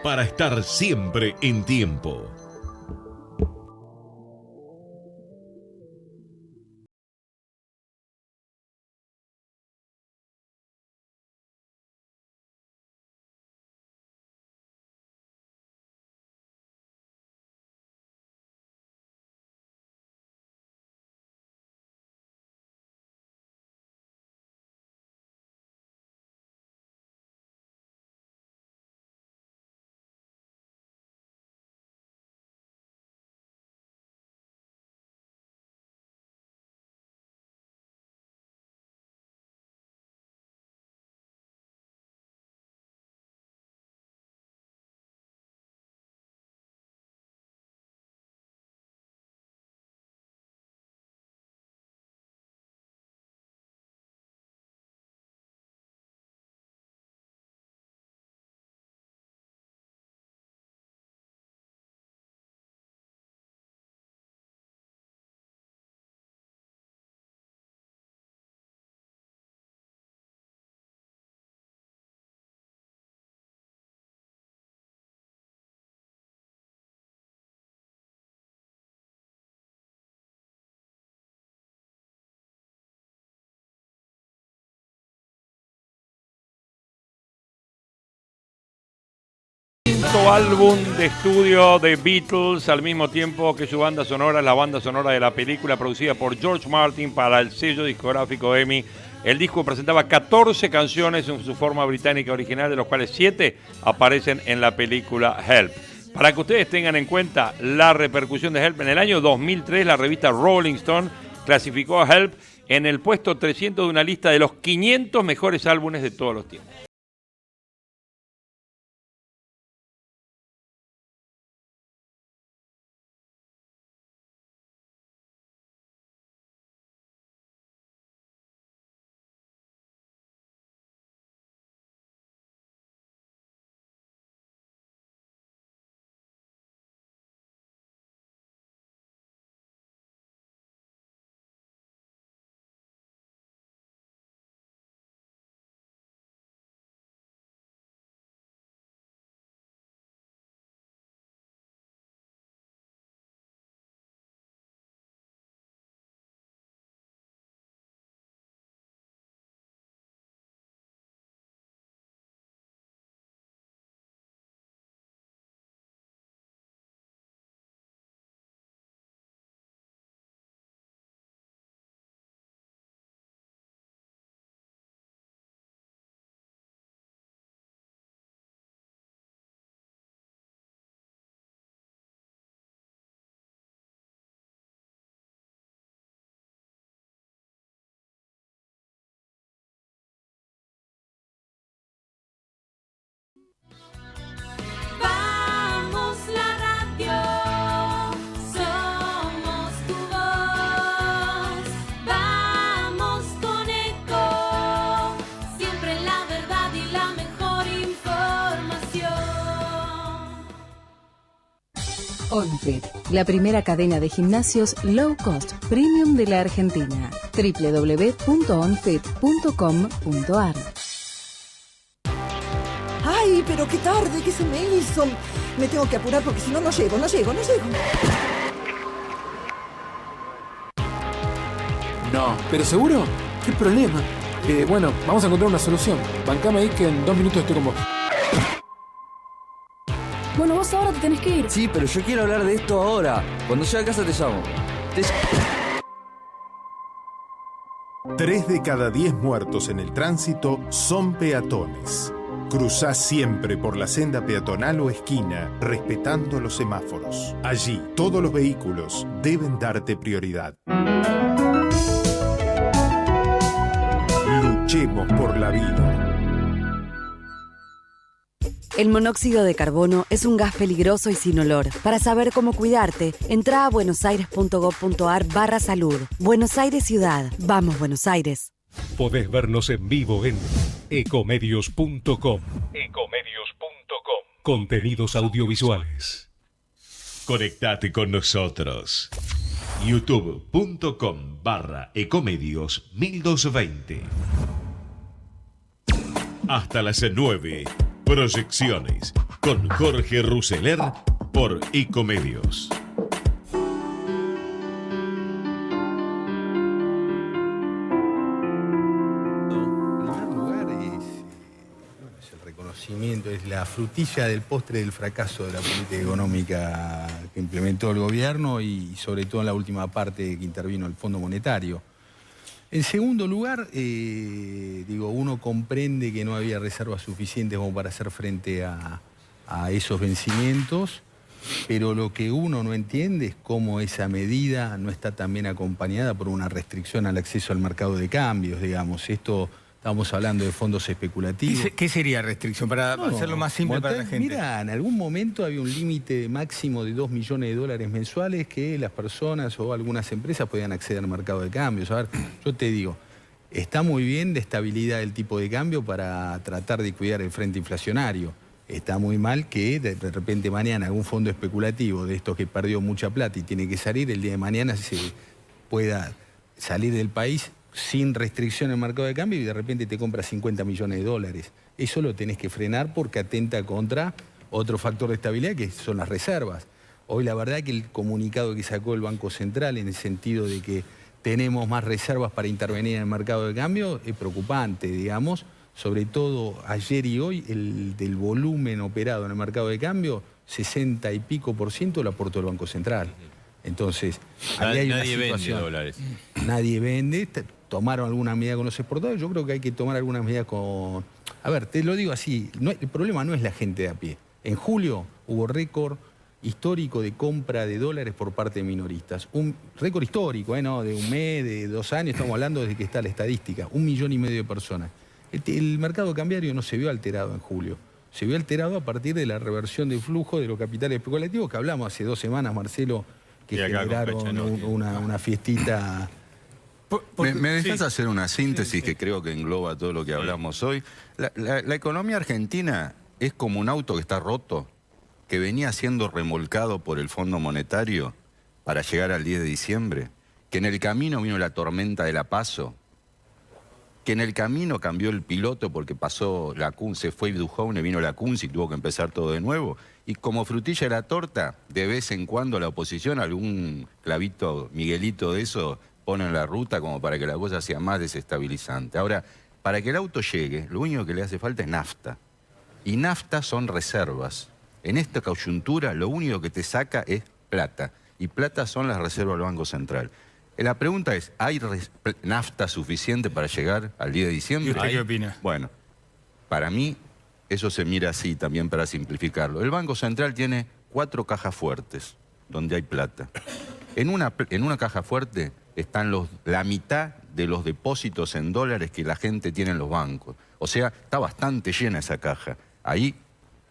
Speaker 1: Para estar siempre en tiempo.
Speaker 6: Quinto álbum de estudio de Beatles, al mismo tiempo que su banda sonora, la banda sonora de la película producida por George Martin para el sello discográfico EMI. El disco presentaba 14 canciones en su forma británica original, de los cuales 7 aparecen en la película Help. Para que ustedes tengan en cuenta la repercusión de Help, en el año 2003 la revista Rolling Stone clasificó a Help en el puesto 300 de una lista de los 500 mejores álbumes de todos los tiempos.
Speaker 10: OnFit, la primera cadena de gimnasios low cost premium de la Argentina. www.onfit.com.ar.
Speaker 11: ¡Ay, pero qué tarde que se me hizo! Me tengo que apurar porque si no, no llego.
Speaker 12: No, ¿pero seguro? ¿Qué problema? Bueno, vamos a encontrar una solución. Bancame ahí que en 2 minutos estoy con vos.
Speaker 13: Bueno, vos ahora te tenés que ir.
Speaker 14: Sí, pero yo quiero hablar de esto ahora. Cuando llegue a casa te llamo.
Speaker 15: 3 de cada 10 muertos en el tránsito son peatones. Cruzá siempre por la senda peatonal o esquina, respetando los semáforos. Allí, todos los vehículos deben darte prioridad. Luchemos por la vida.
Speaker 16: El monóxido de carbono es un gas peligroso y sin olor. Para saber cómo cuidarte, entra a buenosaires.gov.ar/salud. Buenos Aires Ciudad. Vamos, Buenos Aires.
Speaker 17: Podés vernos en vivo en ecomedios.com.
Speaker 1: Contenidos audiovisuales. Conectate con nosotros. youtube.com/ecomedios1220. Hasta las 9. Proyecciones con Jorge Ruseler por Ecomedios.
Speaker 18: Es la frutilla del postre del fracaso de la política económica que implementó el gobierno y sobre todo en la última parte que intervino el Fondo Monetario. En segundo lugar, uno comprende que no había reservas suficientes como para hacer frente a esos vencimientos, pero lo que uno no entiende es cómo esa medida no está también acompañada por una restricción al acceso al mercado de cambios, digamos. Estamos hablando de fondos especulativos.
Speaker 19: ¿Qué sería restricción? Para hacerlo más simple para la gente.
Speaker 18: Mira, en algún momento había un límite máximo de $2 millones mensuales que las personas o algunas empresas podían acceder al mercado de cambios. A ver, yo te digo, está muy bien la estabilidad del tipo de cambio para tratar de cuidar el frente inflacionario. Está muy mal que de repente mañana algún fondo especulativo de estos que perdió mucha plata y tiene que salir, el día de mañana se pueda salir del país sin restricción en el mercado de cambio y de repente te compras $50 millones. Eso lo tenés que frenar porque atenta contra otro factor de estabilidad que son las reservas. Hoy la verdad que el comunicado que sacó el Banco Central en el sentido de que tenemos más reservas para intervenir en el mercado de cambio es preocupante, digamos. Sobre todo ayer y hoy del volumen operado en el mercado de cambio, 60 y pico % lo aportó el Banco Central. Entonces, ahí hay una situación.
Speaker 20: Vende dólares.
Speaker 18: Nadie vende. Tomaron alguna medida con los exportadores. Yo creo que hay que tomar algunas medidas con... A ver, te lo digo así, el problema no es la gente de a pie. En julio hubo récord histórico de compra de dólares por parte de minoristas. Un récord histórico, ¿no? De un mes, de 2 años, estamos hablando desde que está la estadística. 1,5 millones de personas. El mercado cambiario no se vio alterado en julio. Se vio alterado a partir de la reversión del flujo de los capitales especulativos que hablamos hace 2 semanas, Marcelo, que generaron una fiestita...
Speaker 21: ¿Me dejas hacer una síntesis que creo que engloba todo lo que hablamos hoy? La economía argentina es como un auto que está roto, que venía siendo remolcado por el Fondo Monetario para llegar al 10 de diciembre, que en el camino vino la tormenta de la PASO, que en el camino cambió el piloto porque pasó la CUN, se fue Duhovne, vino la CUN y tuvo que empezar todo de nuevo. Y como frutilla de la torta, de vez en cuando la oposición, algún clavito, Miguelito de eso, pone en la ruta como para que la cosa sea más desestabilizante. Ahora, para que el auto llegue, lo único que le hace falta es nafta. Y nafta son reservas. En esta coyuntura, lo único que te saca es plata. Y plata son las reservas del Banco Central. La pregunta es, ¿hay nafta suficiente para llegar al 10 de diciembre?
Speaker 19: ¿Y usted qué opina?
Speaker 21: Bueno, para mí, eso se mira así también para simplificarlo. El Banco Central tiene 4 cajas fuertes donde hay plata. En una caja fuerte están la mitad de los depósitos en dólares que la gente tiene en los bancos. O sea, está bastante llena esa caja. Ahí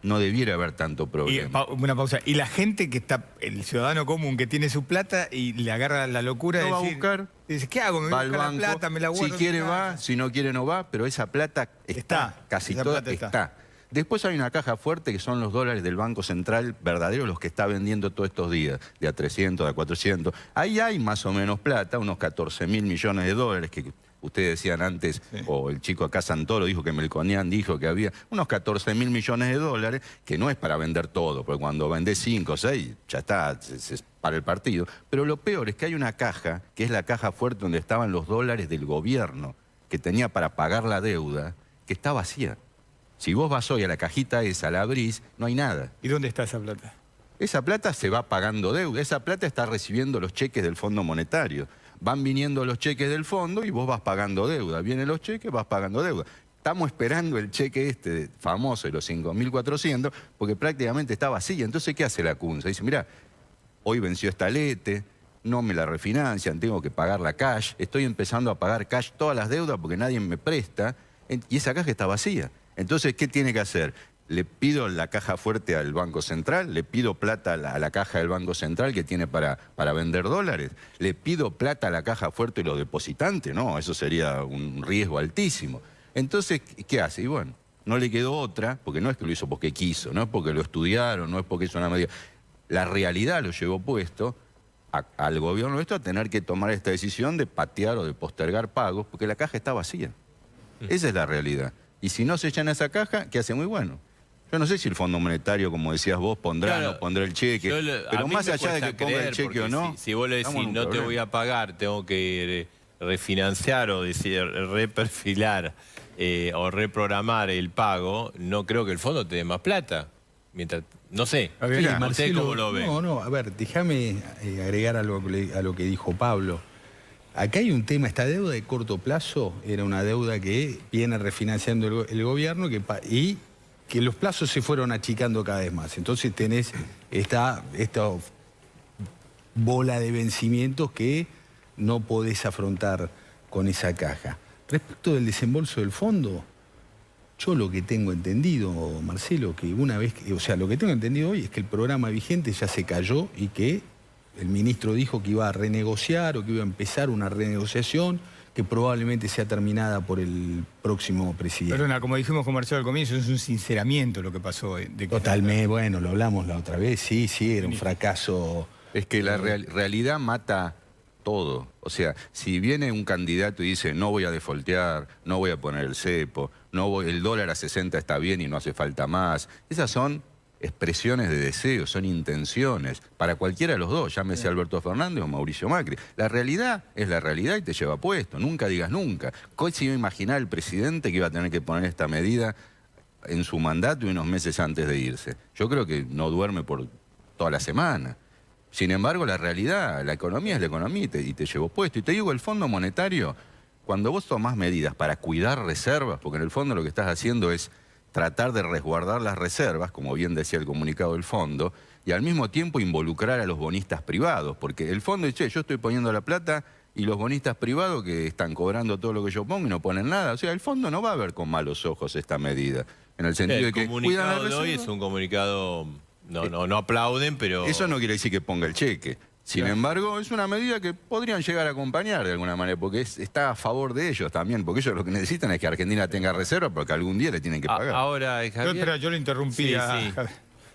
Speaker 21: no debiera haber tanto problema.
Speaker 19: Una pausa. Y la gente que está, el ciudadano común que tiene su plata y le agarra la locura de decir...
Speaker 21: va a buscar.
Speaker 19: Dice, ¿qué hago? Me voy a buscar la plata, me la guardo.
Speaker 21: Si quiere va, si no quiere no va, pero esa plata está. Casi toda está. Después hay una caja fuerte que son los dólares del Banco Central verdadero, los que está vendiendo todos estos días, de a 300, de a 400. Ahí hay más o menos plata, unos 14.000 millones de dólares, que ustedes decían antes, o el chico acá Santoro dijo que Melconian dijo que había unos 14.000 millones de dólares, que no es para vender todo, porque cuando vendés 5 o 6, ya está, se para el partido. Pero lo peor es que hay una caja, que es la caja fuerte donde estaban los dólares del gobierno, que tenía para pagar la deuda, que está vacía. Si vos vas hoy a la cajita esa, la abrís, no hay nada.
Speaker 19: ¿Y dónde está esa plata?
Speaker 21: Esa plata se va pagando deuda. Esa plata está recibiendo los cheques del Fondo Monetario. Van viniendo los cheques del fondo y vos vas pagando deuda. Vienen los cheques, vas pagando deuda. Estamos esperando el cheque este famoso de los 5.400 porque prácticamente está vacía. Entonces, ¿qué hace la CUNSA? Dice, mirá, hoy venció esta lete, no me la refinancian, tengo que pagar la cash. Estoy empezando a pagar cash todas las deudas porque nadie me presta y esa caja está vacía. Entonces, ¿qué tiene que hacer? Le pido la caja fuerte al Banco Central, le pido plata a la caja del Banco Central que tiene para vender dólares, le pido plata a la caja fuerte y los depositantes, no, eso sería un riesgo altísimo. Entonces, ¿qué hace? Y bueno, no le quedó otra, porque no es que lo hizo porque quiso, no es porque lo estudiaron, no es porque es una medida. La realidad lo llevó puesto al gobierno nuestro a tener que tomar esta decisión de patear o de postergar pagos, porque la caja está vacía. Esa es la realidad. Y si no se llena esa caja, ¿qué hace? Muy bueno. Yo no sé si el Fondo Monetario, como decías vos, pondrá o no pondrá el cheque, pero más allá de que ponga el cheque o no...
Speaker 20: Si vos le decís, no te voy a pagar, tengo que refinanciar o decir, reperfilar o reprogramar el pago, no creo que el fondo te dé más plata. Mientras, no sé, ¿usted cómo lo ve?
Speaker 18: No, a ver, déjame agregar a lo que dijo Pablo. Acá hay un tema, esta deuda de corto plazo era una deuda que viene refinanciando el gobierno y que los plazos se fueron achicando cada vez más. Entonces tenés esta bola de vencimientos que no podés afrontar con esa caja. Respecto del desembolso del fondo, yo lo que tengo entendido, Marcelo, que una vez, lo que tengo entendido hoy es que el programa vigente ya se cayó y que el ministro dijo que iba a renegociar o que iba a empezar una renegociación que probablemente sea terminada por el próximo presidente.
Speaker 19: Perdona, como dijimos con Marcelo al comienzo, es un sinceramiento lo que pasó.
Speaker 18: Totalmente, bueno, lo hablamos la otra vez, sí, era un fracaso.
Speaker 21: Es que la realidad mata todo. O sea, si viene un candidato y dice no voy a defoltear, no voy a poner el cepo, el dólar a 60 está bien y no hace falta más, esas son expresiones de deseo, son intenciones, para cualquiera de los dos, llámese Alberto Fernández o Mauricio Macri. La realidad es la realidad y te lleva puesto, nunca digas nunca. ¿Cómo se iba a imaginar el presidente que iba a tener que poner esta medida en su mandato y unos meses antes de irse? Yo creo que no duerme por toda la semana. Sin embargo, la realidad, la economía es la economía y te llevó puesto. Y te digo, el Fondo Monetario, cuando vos tomás medidas para cuidar reservas, porque en el fondo lo que estás haciendo es tratar de resguardar las reservas, como bien decía el comunicado del fondo, y al mismo tiempo involucrar a los bonistas privados, porque el fondo dice, yo estoy poniendo la plata y los bonistas privados que están cobrando todo lo que yo pongo y no ponen nada. O sea, el fondo no va a ver con malos ojos esta medida, en el sentido de que
Speaker 20: el comunicado de hoy es un comunicado, no aplauden, pero...
Speaker 21: Eso no quiere decir que ponga el cheque. Sin embargo, es una medida que podrían llegar a acompañar de alguna manera, porque está a favor de ellos también, porque ellos lo que necesitan es que Argentina tenga reserva, porque algún día le tienen que pagar.
Speaker 20: Ahora, Javier...
Speaker 19: Yo lo interrumpía.
Speaker 20: Sí.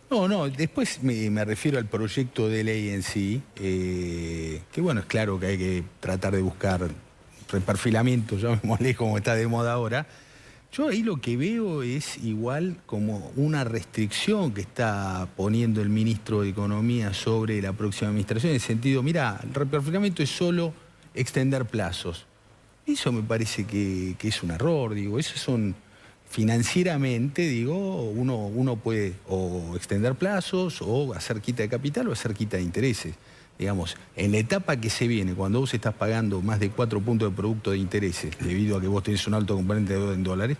Speaker 18: No, después me refiero al proyecto de ley en sí, que bueno, es claro que hay que tratar de buscar reperfilamiento, llamémosle como está de moda ahora. Yo ahí lo que veo es igual como una restricción que está poniendo el ministro de Economía sobre la próxima administración, en el sentido, mira, el reperfilamiento es solo extender plazos. Eso me parece que es un error, digo, eso son financieramente, digo, uno puede o extender plazos o hacer quita de capital o hacer quita de intereses. Digamos, en la etapa que se viene, cuando vos estás pagando más de 4 puntos de producto de intereses, debido a que vos tenés un alto componente de deuda en dólares,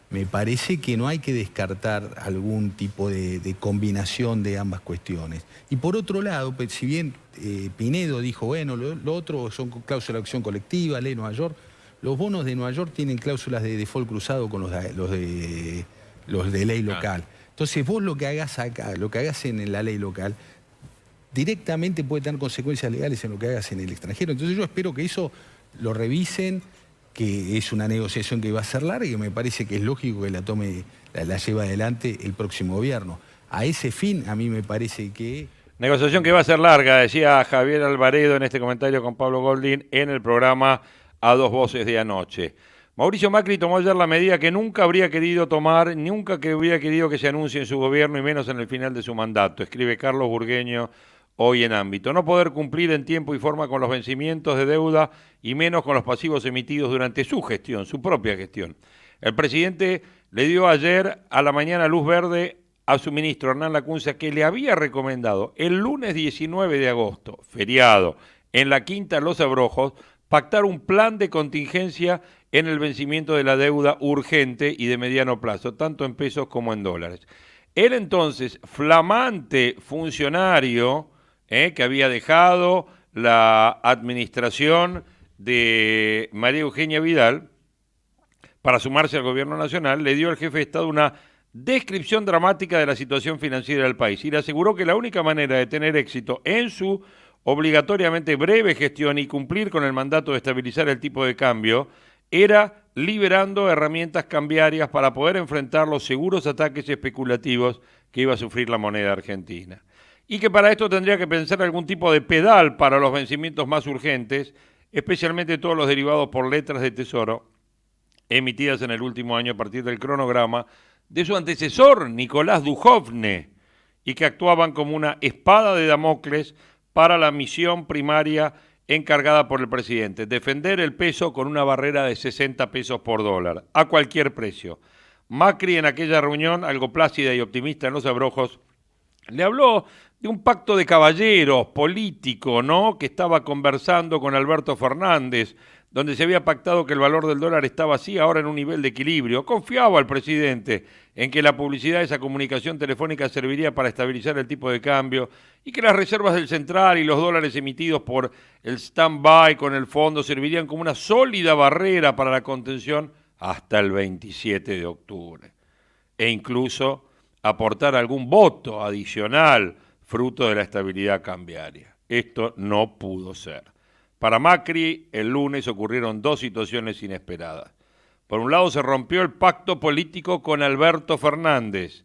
Speaker 18: me parece que no hay que descartar algún tipo de combinación de ambas cuestiones. Y por otro lado, pues, si bien Pinedo dijo, bueno, lo otro son cláusulas de acción colectiva, ley Nueva York, los bonos de Nueva York tienen cláusulas de default cruzado con los de ley local. Entonces vos lo que hagas acá, lo que hagas en la ley local, directamente puede tener consecuencias legales en lo que hagas en el extranjero. Entonces yo espero que eso lo revisen, que es una negociación que va a ser larga y me parece que es lógico que la lleve adelante el próximo gobierno. A ese fin, a mí me parece que...
Speaker 6: Negociación que va a ser larga, decía Javier Alvaredo en este comentario con Pablo Goldin en el programa A Dos Voces de anoche. Mauricio Macri tomó ayer la medida que nunca habría querido tomar, nunca que hubiera querido que se anuncie en su gobierno y menos en el final de su mandato, escribe Carlos Burgueño hoy en Ámbito. No poder cumplir en tiempo y forma con los vencimientos de deuda y menos con los pasivos emitidos durante su gestión, su propia gestión. El presidente le dio ayer a la mañana luz verde a su ministro Hernán Lacunza, que le había recomendado el lunes 19 de agosto, feriado, en la Quinta Los Abrojos, pactar un plan de contingencia en el vencimiento de la deuda urgente y de mediano plazo, tanto en pesos como en dólares. Él entonces, flamante funcionario, que había dejado la administración de María Eugenia Vidal para sumarse al gobierno nacional, le dio al jefe de Estado una descripción dramática de la situación financiera del país y le aseguró que la única manera de tener éxito en su obligatoriamente breve gestión y cumplir con el mandato de estabilizar el tipo de cambio era liberando herramientas cambiarias para poder enfrentar los seguros ataques especulativos que iba a sufrir la moneda argentina. y que para esto tendría que pensar algún tipo de pedal para los vencimientos más urgentes, especialmente todos los derivados por letras de tesoro emitidas en el último año a partir del cronograma de su antecesor, Nicolás Duhovne, y que actuaban como una espada de Damocles para la misión primaria encargada por el presidente, defender el peso con una barrera de 60 pesos por dólar, a cualquier precio. Macri en aquella reunión, algo plácida y optimista en los abrojos, le habló de un pacto de caballeros político, ¿no?, que estaba conversando con Alberto Fernández, donde se había pactado que el valor del dólar estaba así ahora en un nivel de equilibrio. Confiaba el presidente en que la publicidad de esa comunicación telefónica serviría para estabilizar el tipo de cambio y que las reservas del central y los dólares emitidos por el stand-by con el fondo servirían como una sólida barrera para la contención hasta el 27 de octubre. E incluso aportar algún voto adicional fruto de la estabilidad cambiaria. Esto no pudo ser. Para Macri, el lunes ocurrieron dos situaciones inesperadas. Por un lado, se rompió el pacto político con Alberto Fernández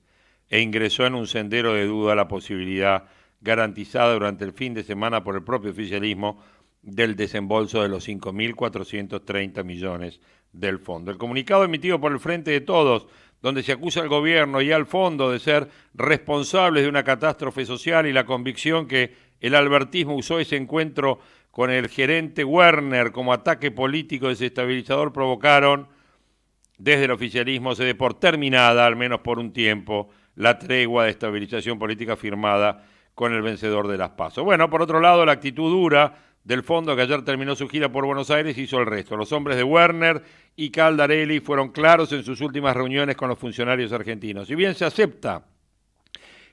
Speaker 6: e ingresó en un sendero de duda la posibilidad garantizada durante el fin de semana por el propio oficialismo del desembolso de los 5.430 millones del fondo. El comunicado emitido por el Frente de Todos, donde se acusa al gobierno y al fondo de ser responsables de una catástrofe social y la convicción que el albertismo usó ese encuentro con el gerente Werner como ataque político desestabilizador, provocaron desde el oficialismo se dé por terminada, al menos por un tiempo, la tregua de estabilización política firmada con el vencedor de las PASO. Bueno, por otro lado, la actitud dura del fondo, que ayer terminó su gira por Buenos Aires, hizo el resto. Los hombres de Werner y Caldarelli fueron claros en sus últimas reuniones con los funcionarios argentinos. Si bien se acepta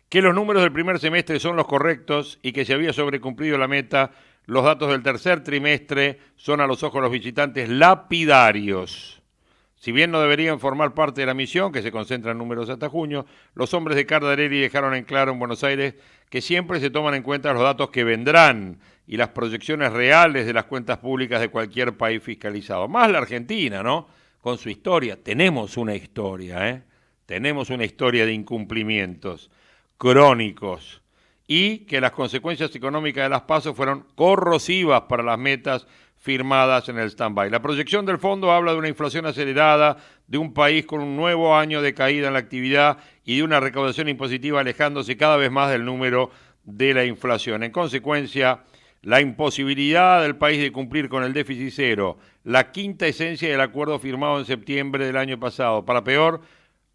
Speaker 6: que los números del primer semestre son los correctos y que se había sobrecumplido la meta, los datos del tercer trimestre son a los ojos de los visitantes lapidarios. Si bien no deberían formar parte de la misión, que se concentra en números hasta junio, los hombres de Caldarelli dejaron en claro en Buenos Aires que siempre se toman en cuenta los datos que vendrán y las proyecciones reales de las cuentas públicas de cualquier país fiscalizado. Más la Argentina, ¿no?, con su historia. Tenemos una historia, ¿eh? Tenemos una historia de incumplimientos crónicos y que las consecuencias económicas de las PASO fueron corrosivas para las metas firmadas en el stand-by. La proyección del fondo habla de una inflación acelerada, de un país con un nuevo año de caída en la actividad y de una recaudación impositiva alejándose cada vez más del número de la inflación. En consecuencia, la imposibilidad del país de cumplir con el déficit cero, la quinta esencia del acuerdo firmado en septiembre del año pasado. Para peor,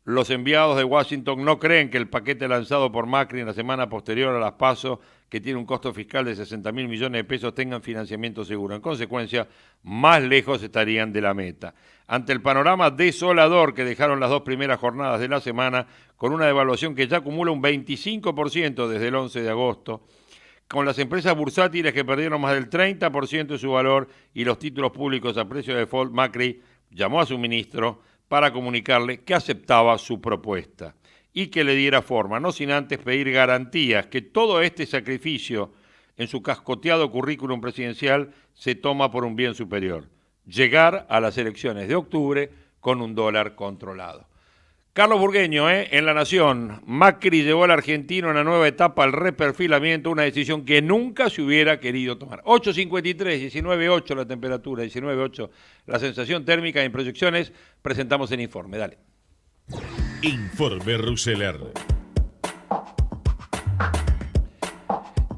Speaker 6: los enviados de Washington no creen que el paquete lanzado por Macri en la semana posterior a las PASO, que tiene un costo fiscal de 60.000 millones de pesos, tengan financiamiento seguro. En consecuencia, más lejos estarían de la meta. Ante el panorama desolador que dejaron las dos primeras jornadas de la semana, con una devaluación que ya acumula un 25% desde el 11 de agosto, con las empresas bursátiles que perdieron más del 30% de su valor y los títulos públicos a precio de default, Macri llamó a su ministro para comunicarle que aceptaba su propuesta y que le diera forma, no sin antes pedir garantías que todo este sacrificio en su cascoteado currículum presidencial se toma por un bien superior: llegar a las elecciones de octubre con un dólar controlado. Carlos Burgueño, en La Nación, Macri llevó al argentino a una nueva etapa al reperfilamiento, una decisión que nunca se hubiera querido tomar. 8.53, 19.8 la temperatura, 19.8 la sensación térmica. En proyecciones presentamos el informe. Dale.
Speaker 1: Informe Rousseler.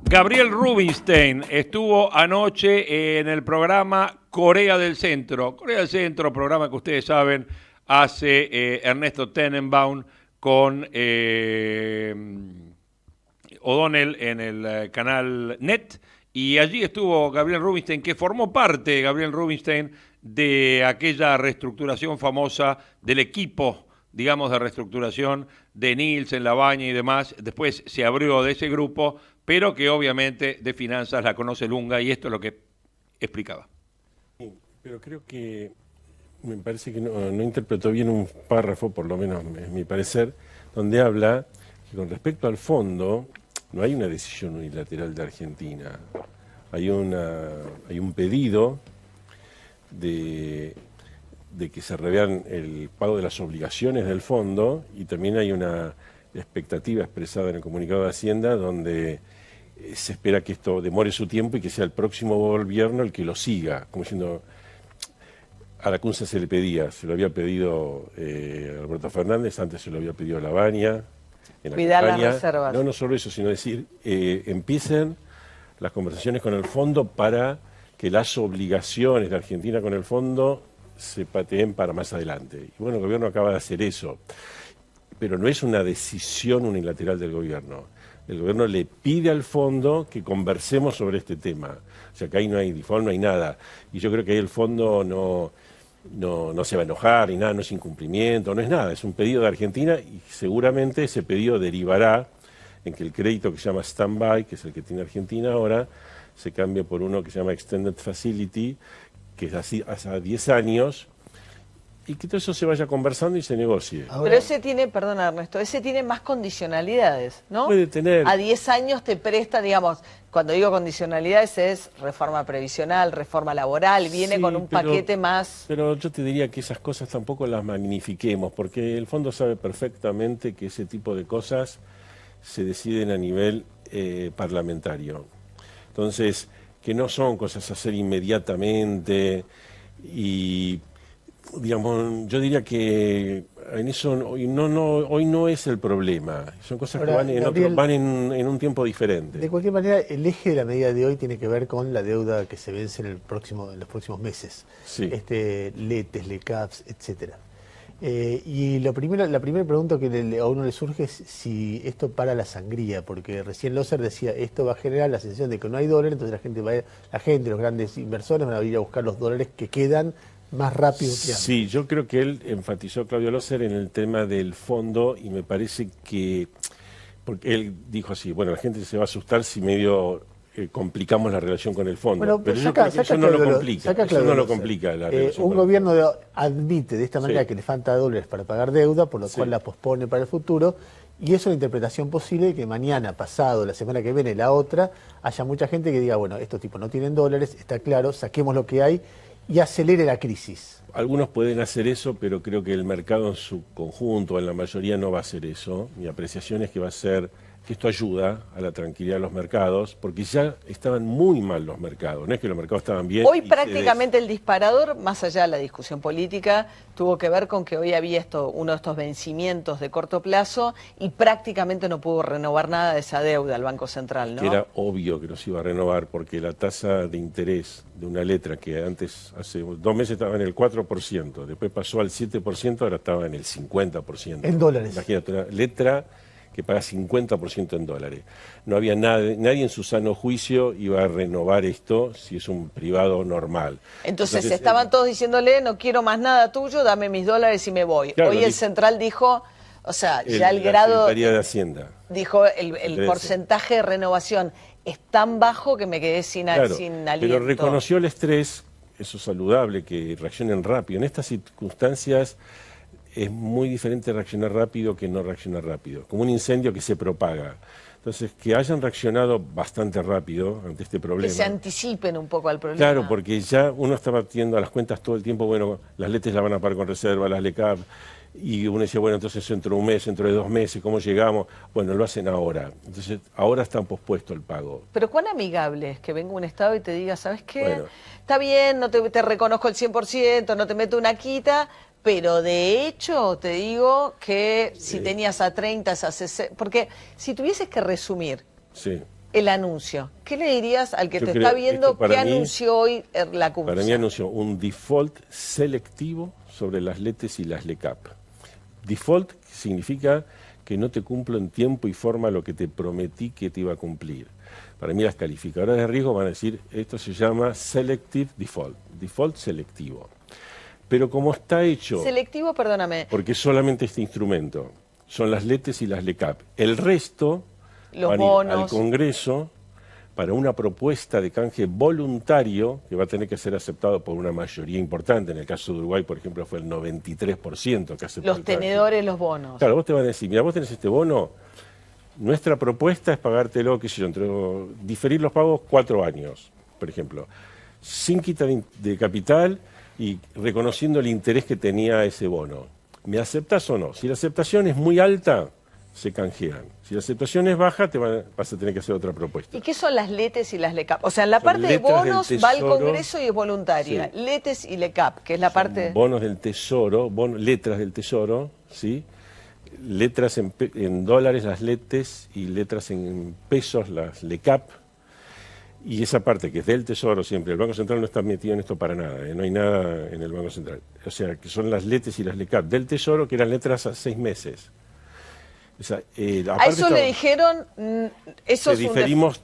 Speaker 6: Gabriel Rubinstein estuvo anoche en el programa Corea del Centro. Corea del Centro, programa que ustedes saben, hace Ernesto Tenenbaum con O'Donnell en el canal NET, y allí estuvo Gabriel Rubinstein, que formó parte, Gabriel Rubinstein, de aquella reestructuración famosa del equipo, digamos, de reestructuración de Nielsen, Labaña y demás. Después se abrió de ese grupo, pero que obviamente de finanzas la conoce Lunga, y esto es lo que explicaba.
Speaker 4: Pero creo que me parece que no interpretó bien un párrafo, por lo menos es mi parecer, donde habla que con respecto al fondo no hay una decisión unilateral de Argentina. Hay un pedido de que se revean el pago de las obligaciones del fondo, y también hay una expectativa expresada en el comunicado de Hacienda, donde se espera que esto demore su tiempo y que sea el próximo gobierno el que lo siga, como diciendo, a la CUNSA se le pedía, se lo había pedido Alberto Fernández, antes se lo había pedido Lavagna.
Speaker 3: Cuidar las reservas.
Speaker 4: No solo eso, sino decir, empiecen las conversaciones con el fondo para que las obligaciones de Argentina con el fondo se pateen para más adelante. Y bueno, el gobierno acaba de hacer eso, pero no es una decisión unilateral del gobierno. El gobierno le pide al fondo que conversemos sobre este tema. O sea, que ahí no hay default, no hay nada. Y yo creo que ahí el fondo no se va a enojar ni nada, no es incumplimiento, no es nada. Es un pedido de Argentina y seguramente ese pedido derivará en que el crédito que se llama Standby, que es el que tiene Argentina ahora, se cambie por uno que se llama Extended Facility, que es así hace 10 años, y que todo eso se vaya conversando y se negocie.
Speaker 3: Pero ese tiene, perdona Ernesto, ese tiene más condicionalidades, ¿no?
Speaker 4: Puede tener.
Speaker 3: A 10 años te presta, digamos, cuando digo condicionalidades es reforma previsional, reforma laboral, viene
Speaker 4: Sí,
Speaker 3: con un
Speaker 4: pero-
Speaker 3: paquete más...
Speaker 4: Pero yo te diría que esas cosas tampoco las magnifiquemos, porque el fondo sabe perfectamente que ese tipo de cosas se deciden a nivel parlamentario. Entonces, que no son cosas a hacer inmediatamente y, digamos, yo diría que en eso hoy no es el problema. Son cosas
Speaker 22: Ahora,
Speaker 4: que van
Speaker 22: Gabriel,
Speaker 4: van en un tiempo diferente.
Speaker 22: De cualquier manera, el eje de la medida de hoy tiene que ver con la deuda que se vence en los próximos meses.
Speaker 4: Sí.
Speaker 22: Letes, LECAPs, etcétera. Y la primera pregunta que a uno le surge es si esto para la sangría, porque recién Loser decía, esto va a generar la sensación de que no hay dólares, entonces la gente, los grandes inversores van a ir a buscar los dólares que quedan más rápido que antes.
Speaker 4: Sí, yo creo que él enfatizó, Claudio Loser, en el tema del fondo y me parece que, porque él dijo así, bueno, la gente se va a asustar si medio complicamos la relación con el fondo.
Speaker 22: Bueno,
Speaker 4: pero yo
Speaker 22: saca
Speaker 4: creo que eso no lo
Speaker 22: Claudio
Speaker 4: complica.
Speaker 22: saca
Speaker 4: Eso
Speaker 22: Claudio
Speaker 4: no lo
Speaker 22: Loser.
Speaker 4: complica la relación
Speaker 22: Un
Speaker 4: con el
Speaker 22: gobierno admite de esta manera
Speaker 4: Sí.
Speaker 22: que le falta dólares para pagar deuda, por lo
Speaker 4: Sí.
Speaker 22: cual la pospone para el futuro, y es una interpretación posible de que mañana, pasado, la semana que viene, la otra, haya mucha gente que diga, bueno, estos tipos no tienen dólares, está claro, saquemos lo que hay y acelere la crisis.
Speaker 4: Algunos pueden hacer eso, pero creo que el mercado en su conjunto, en la mayoría, no va a hacer eso. Mi apreciación es que va a ser que esto ayuda a la tranquilidad de los mercados, porque ya estaban muy mal los mercados, no es que los mercados estaban bien.
Speaker 3: Hoy
Speaker 4: y
Speaker 3: prácticamente el disparador, más allá de la discusión política, tuvo que ver con que hoy había uno de estos vencimientos de corto plazo y prácticamente no pudo renovar nada de esa deuda el Banco Central, ¿no?
Speaker 4: que era obvio que nos iba a renovar, porque la tasa de interés de una letra que antes, hace 2 meses estaba en el 4%, después pasó al 7%, ahora estaba en el 50%.
Speaker 22: En dólares.
Speaker 4: Imagínate, una letra que paga 50% en dólares. No había nadie en su sano juicio iba a renovar esto si es un privado normal.
Speaker 3: Entonces estaban todos diciéndole, no quiero más nada tuyo, dame mis dólares y me voy.
Speaker 4: Claro,
Speaker 3: Hoy el Central dijo, o sea, ya el
Speaker 4: la
Speaker 3: grado,
Speaker 4: Secretaría de Hacienda.
Speaker 3: dijo, el
Speaker 4: Crece.
Speaker 3: porcentaje de renovación es tan bajo que me quedé sin
Speaker 4: Claro,
Speaker 3: aliento.
Speaker 4: pero reconoció el estrés, eso es saludable, que reaccionen rápido. En estas circunstancias es muy diferente reaccionar rápido que no reaccionar rápido, como un incendio que se propaga. Entonces, que hayan reaccionado bastante rápido ante este
Speaker 3: Que
Speaker 4: problema.
Speaker 3: se anticipen un poco al problema.
Speaker 4: Claro, porque ya uno está batiendo a las cuentas todo el tiempo, bueno, las letes las van a pagar con reserva, las LECAP, y uno decía, bueno, entonces dentro de un mes, dentro de 2 meses, ¿cómo llegamos? Bueno, lo hacen ahora. Entonces, ahora está pospuesto el pago.
Speaker 3: Pero cuán amigable es que venga un Estado y te diga, ¿sabes qué?
Speaker 4: Bueno.
Speaker 3: Está bien, no te reconozco el 100%, no te meto una quita, pero de hecho te digo que si tenías a 30, a 60... Porque si tuvieses que resumir
Speaker 4: Sí.
Speaker 3: el anuncio, ¿qué le dirías al que
Speaker 4: Yo
Speaker 3: te
Speaker 4: creo
Speaker 3: está
Speaker 4: que
Speaker 3: viendo
Speaker 4: esto para
Speaker 3: qué
Speaker 4: mí-
Speaker 3: anunció hoy la CUNSA?
Speaker 4: Para mí anunció un default selectivo sobre las letes y las LECAP. Default significa que no te cumplo en tiempo y forma lo que te prometí que te iba a cumplir. Para mí las calificadoras de riesgo van a decir, esto se llama selective default, default selectivo. Pero como está hecho,
Speaker 3: Selectivo, perdóname,
Speaker 4: porque solamente este instrumento, son las letes y las LECAP, el resto
Speaker 3: los
Speaker 4: van a ir
Speaker 3: bonos...
Speaker 4: al Congreso para una propuesta de canje voluntario que va a tener que ser aceptado por una mayoría importante. En el caso de Uruguay, por ejemplo, fue el 93% que aceptó
Speaker 3: Los
Speaker 4: el canje.
Speaker 3: tenedores, los bonos.
Speaker 4: Claro, vos te van a decir, mira, vos tenés este bono, nuestra propuesta es pagártelo, qué sé yo, diferir los pagos 4 años, por ejemplo, sin quita de capital y reconociendo el interés que tenía ese bono. ¿Me aceptás o no? Si la aceptación es muy alta, se canjean. Si la aceptación es baja, vas a tener que hacer otra propuesta.
Speaker 3: ¿Y qué son las LETES y las LECAP? O sea, en la
Speaker 4: Son
Speaker 3: parte de
Speaker 4: letras del
Speaker 3: bonos va al
Speaker 4: Tesoro.
Speaker 3: Congreso y es voluntaria.
Speaker 4: Sí.
Speaker 3: LETES y LECAP, que es la parte...
Speaker 4: Bonos del Tesoro, letras del Tesoro, ¿sí? Letras en dólares, las LETES, y letras en pesos, las LECAP. Y esa parte que es del Tesoro siempre, el Banco Central no está metido en esto para nada, no hay nada en el Banco Central. O sea, que son las LETES y las LECAP del Tesoro, que eran letras a 6 meses. O sea,
Speaker 3: A eso le dijeron, eso
Speaker 4: te
Speaker 3: es un...
Speaker 4: diferimos,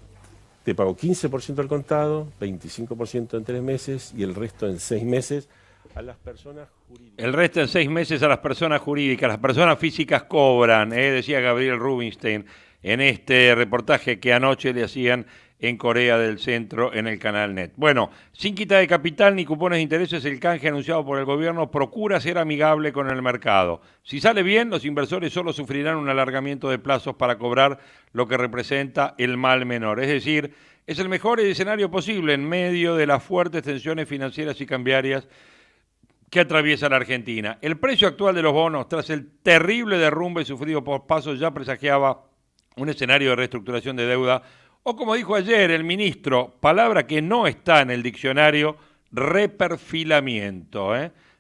Speaker 4: te pago 15% al contado, 25% en 3 meses y el resto en 6 meses a las personas jurídicas.
Speaker 6: El resto en 6 meses a las personas jurídicas. Las personas físicas cobran, decía Gabriel Rubinstein en este reportaje que anoche le hacían en Corea del Centro en el canal NET. Bueno, sin quita de capital ni cupones de intereses, el canje anunciado por el gobierno procura ser amigable con el mercado. Si sale bien, los inversores solo sufrirán un alargamiento de plazos para cobrar lo que representa el mal menor. Es decir, es el mejor escenario posible en medio de las fuertes tensiones financieras y cambiarias que atraviesa la Argentina. El precio actual de los bonos, tras el terrible derrumbe sufrido por Paso, ya presagiaba un escenario de reestructuración de deuda, o como dijo ayer el ministro, palabra que no está en el diccionario, reperfilamiento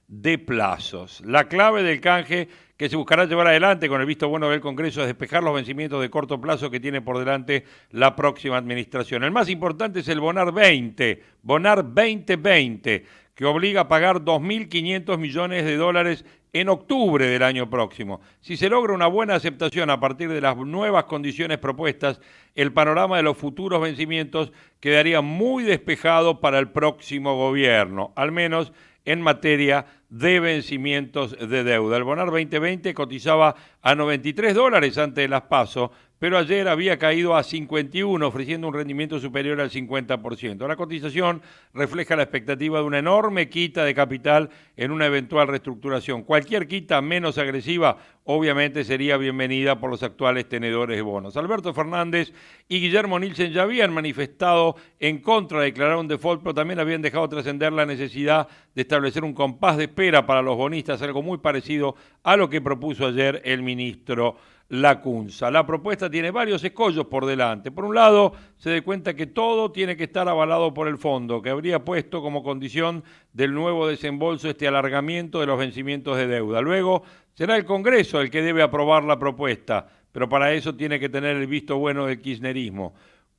Speaker 6: de plazos. La clave del canje que se buscará llevar adelante con el visto bueno del Congreso es despejar los vencimientos de corto plazo que tiene por delante la próxima administración. El más importante es el Bonar 20, Bonar 2020, que obliga a pagar 2.500 millones de dólares en octubre del año próximo. Si se logra una buena aceptación a partir de las nuevas condiciones propuestas, el panorama de los futuros vencimientos quedaría muy despejado para el próximo gobierno, al menos en materia de vencimientos de deuda. El Bonar 2020 cotizaba a $93 antes de las PASO, pero ayer había caído a 51, ofreciendo un rendimiento superior al 50%. La cotización refleja la expectativa de una enorme quita de capital en una eventual reestructuración. Cualquier quita menos agresiva, obviamente, sería bienvenida por los actuales tenedores de bonos. Alberto Fernández y Guillermo Nielsen ya habían manifestado en contra de declarar un default, pero también habían dejado trascender la necesidad de establecer un compás de espera para los bonistas, algo muy parecido a lo que propuso ayer el ministro Lacunza. La propuesta tiene varios escollos por delante. Por un lado, se da cuenta que todo tiene que estar avalado por el fondo, que habría puesto como condición del nuevo desembolso este alargamiento de los vencimientos de deuda. Luego, será el Congreso el que debe aprobar la propuesta, pero para eso tiene que tener el visto bueno del kirchnerismo.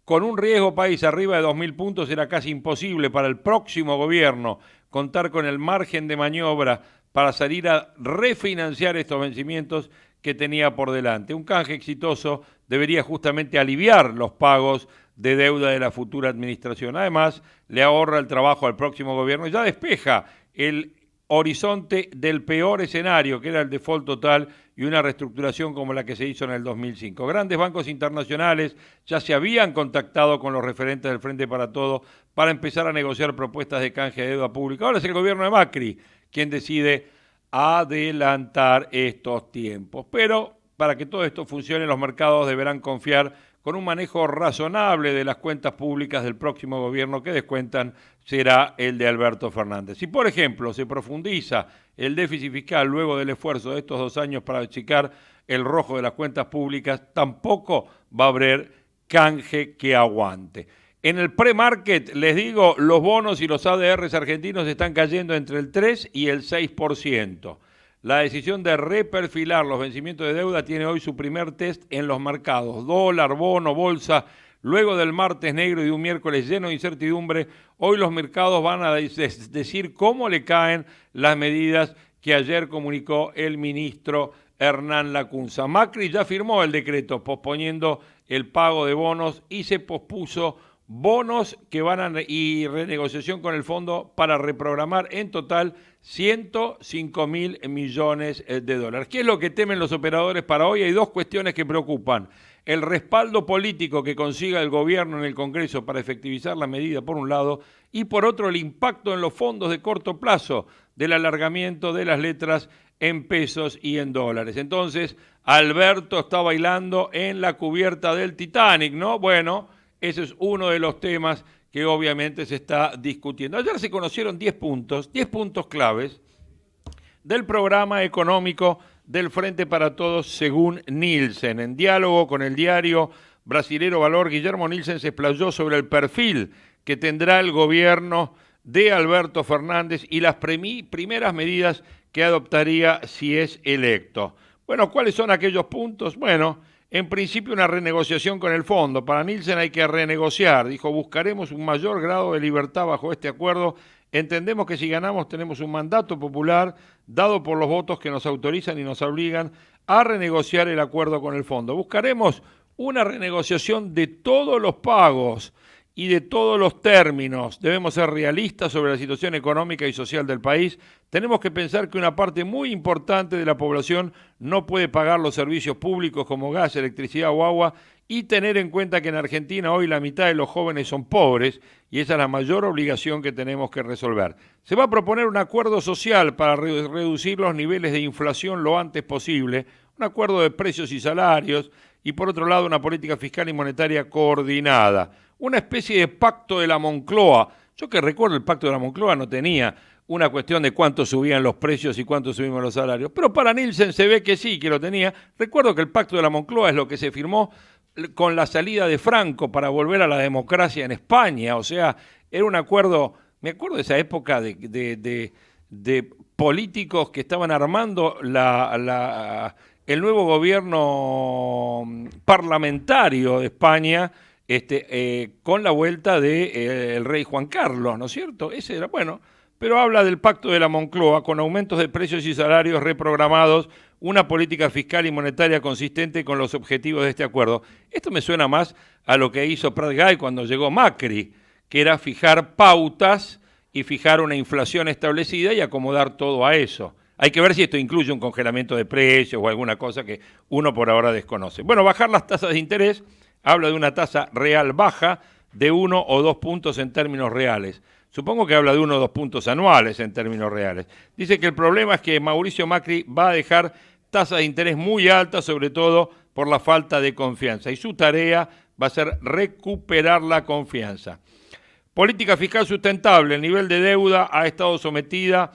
Speaker 6: Con un riesgo país arriba de 2.000 puntos era casi imposible para el próximo gobierno contar con el margen de maniobra para salir a refinanciar estos vencimientos que tenía por delante. Un canje exitoso debería justamente aliviar los pagos de deuda de la futura administración. Además, le ahorra el trabajo al próximo gobierno y ya despeja el horizonte del peor escenario, que era el default total y una reestructuración como la que se hizo en el 2005. Grandes bancos internacionales ya se habían contactado con los referentes del Frente para Todo para empezar a negociar propuestas de canje de deuda pública. Ahora es el gobierno de Macri quien decide adelantar estos tiempos. Pero para que todo esto funcione, los mercados deberán confiar con un manejo razonable de las cuentas públicas del próximo gobierno, que descuentan será el de Alberto Fernández. Si, por ejemplo, se profundiza el déficit fiscal luego del esfuerzo de estos 2 años para achicar el rojo de las cuentas públicas, tampoco va a haber canje que aguante. En el pre-market, les digo, los bonos y los ADRs argentinos están cayendo entre el 3 y el 6%. La decisión de reperfilar los vencimientos de deuda tiene hoy su primer test en los mercados. Dólar, bono, bolsa. Luego del martes negro y de un miércoles lleno de incertidumbre, hoy los mercados van a decir cómo le caen las medidas que ayer comunicó el ministro Hernán Lacunza. Macri ya firmó el decreto posponiendo el pago de bonos y se pospuso bonos que y renegociación con el fondo para reprogramar en total 105.000 millones de dólares. ¿Qué es lo que temen los operadores para hoy? Hay 2 cuestiones que preocupan. El respaldo político que consiga el gobierno en el Congreso para efectivizar la medida, por un lado, y por otro, el impacto en los fondos de corto plazo del alargamiento de las letras en pesos y en dólares. Entonces, Alberto está bailando en la cubierta del Titanic, ¿no? Bueno, ese es uno de los temas que obviamente se está discutiendo. Ayer se conocieron 10 puntos claves del programa económico del Frente para Todos, según Nielsen. En diálogo con el diario brasilero Valor, Guillermo Nielsen se explayó sobre el perfil que tendrá el gobierno de Alberto Fernández y las primeras medidas que adoptaría si es electo. Bueno, ¿cuáles son aquellos puntos? Bueno, en principio una renegociación con el fondo. Para Nielsen hay que renegociar. Dijo, buscaremos un mayor grado de libertad bajo este acuerdo. Entendemos que si ganamos tenemos un mandato popular dado por los votos que nos autorizan y nos obligan a renegociar el acuerdo con el fondo. Buscaremos una renegociación de todos los pagos y de todos los términos. Debemos ser realistas sobre la situación económica y social del país. Tenemos que pensar que una parte muy importante de la población no puede pagar los servicios públicos como gas, electricidad o agua y tener en cuenta que en Argentina hoy la mitad de los jóvenes son pobres y esa es la mayor obligación que tenemos que resolver. Se va a proponer un acuerdo social para reducir los niveles de inflación lo antes posible, un acuerdo de precios y salarios y por otro lado una política fiscal y monetaria coordinada. Una especie de pacto de la Moncloa. Yo que recuerdo el pacto de la Moncloa no tenía una cuestión de cuánto subían los precios y cuánto subimos los salarios, pero para Nielsen se ve que sí, que lo tenía. Recuerdo que el pacto de la Moncloa es lo que se firmó con la salida de Franco para volver a la democracia en España, o sea, era un acuerdo, me acuerdo de esa época de políticos que estaban armando el nuevo gobierno parlamentario de España, con la vuelta del rey Juan Carlos, ¿no es cierto? Ese era, bueno, pero habla del pacto de la Moncloa, con aumentos de precios y salarios reprogramados, una política fiscal y monetaria consistente con los objetivos de este acuerdo. Esto me suena más a lo que hizo Prat Gay cuando llegó Macri, que era fijar pautas y fijar una inflación establecida y acomodar todo a eso. Hay que ver si esto incluye un congelamiento de precios o alguna cosa que uno por ahora desconoce. Bueno, bajar las tasas de interés, habla de una tasa real baja de 1 o 2 puntos en términos reales. Supongo que habla de 1 o 2 puntos anuales en términos reales. Dice que el problema es que Mauricio Macri va a dejar tasas de interés muy altas, sobre todo por la falta de confianza. Y su tarea va a ser recuperar la confianza. Política fiscal sustentable. El nivel de deuda ha estado sometida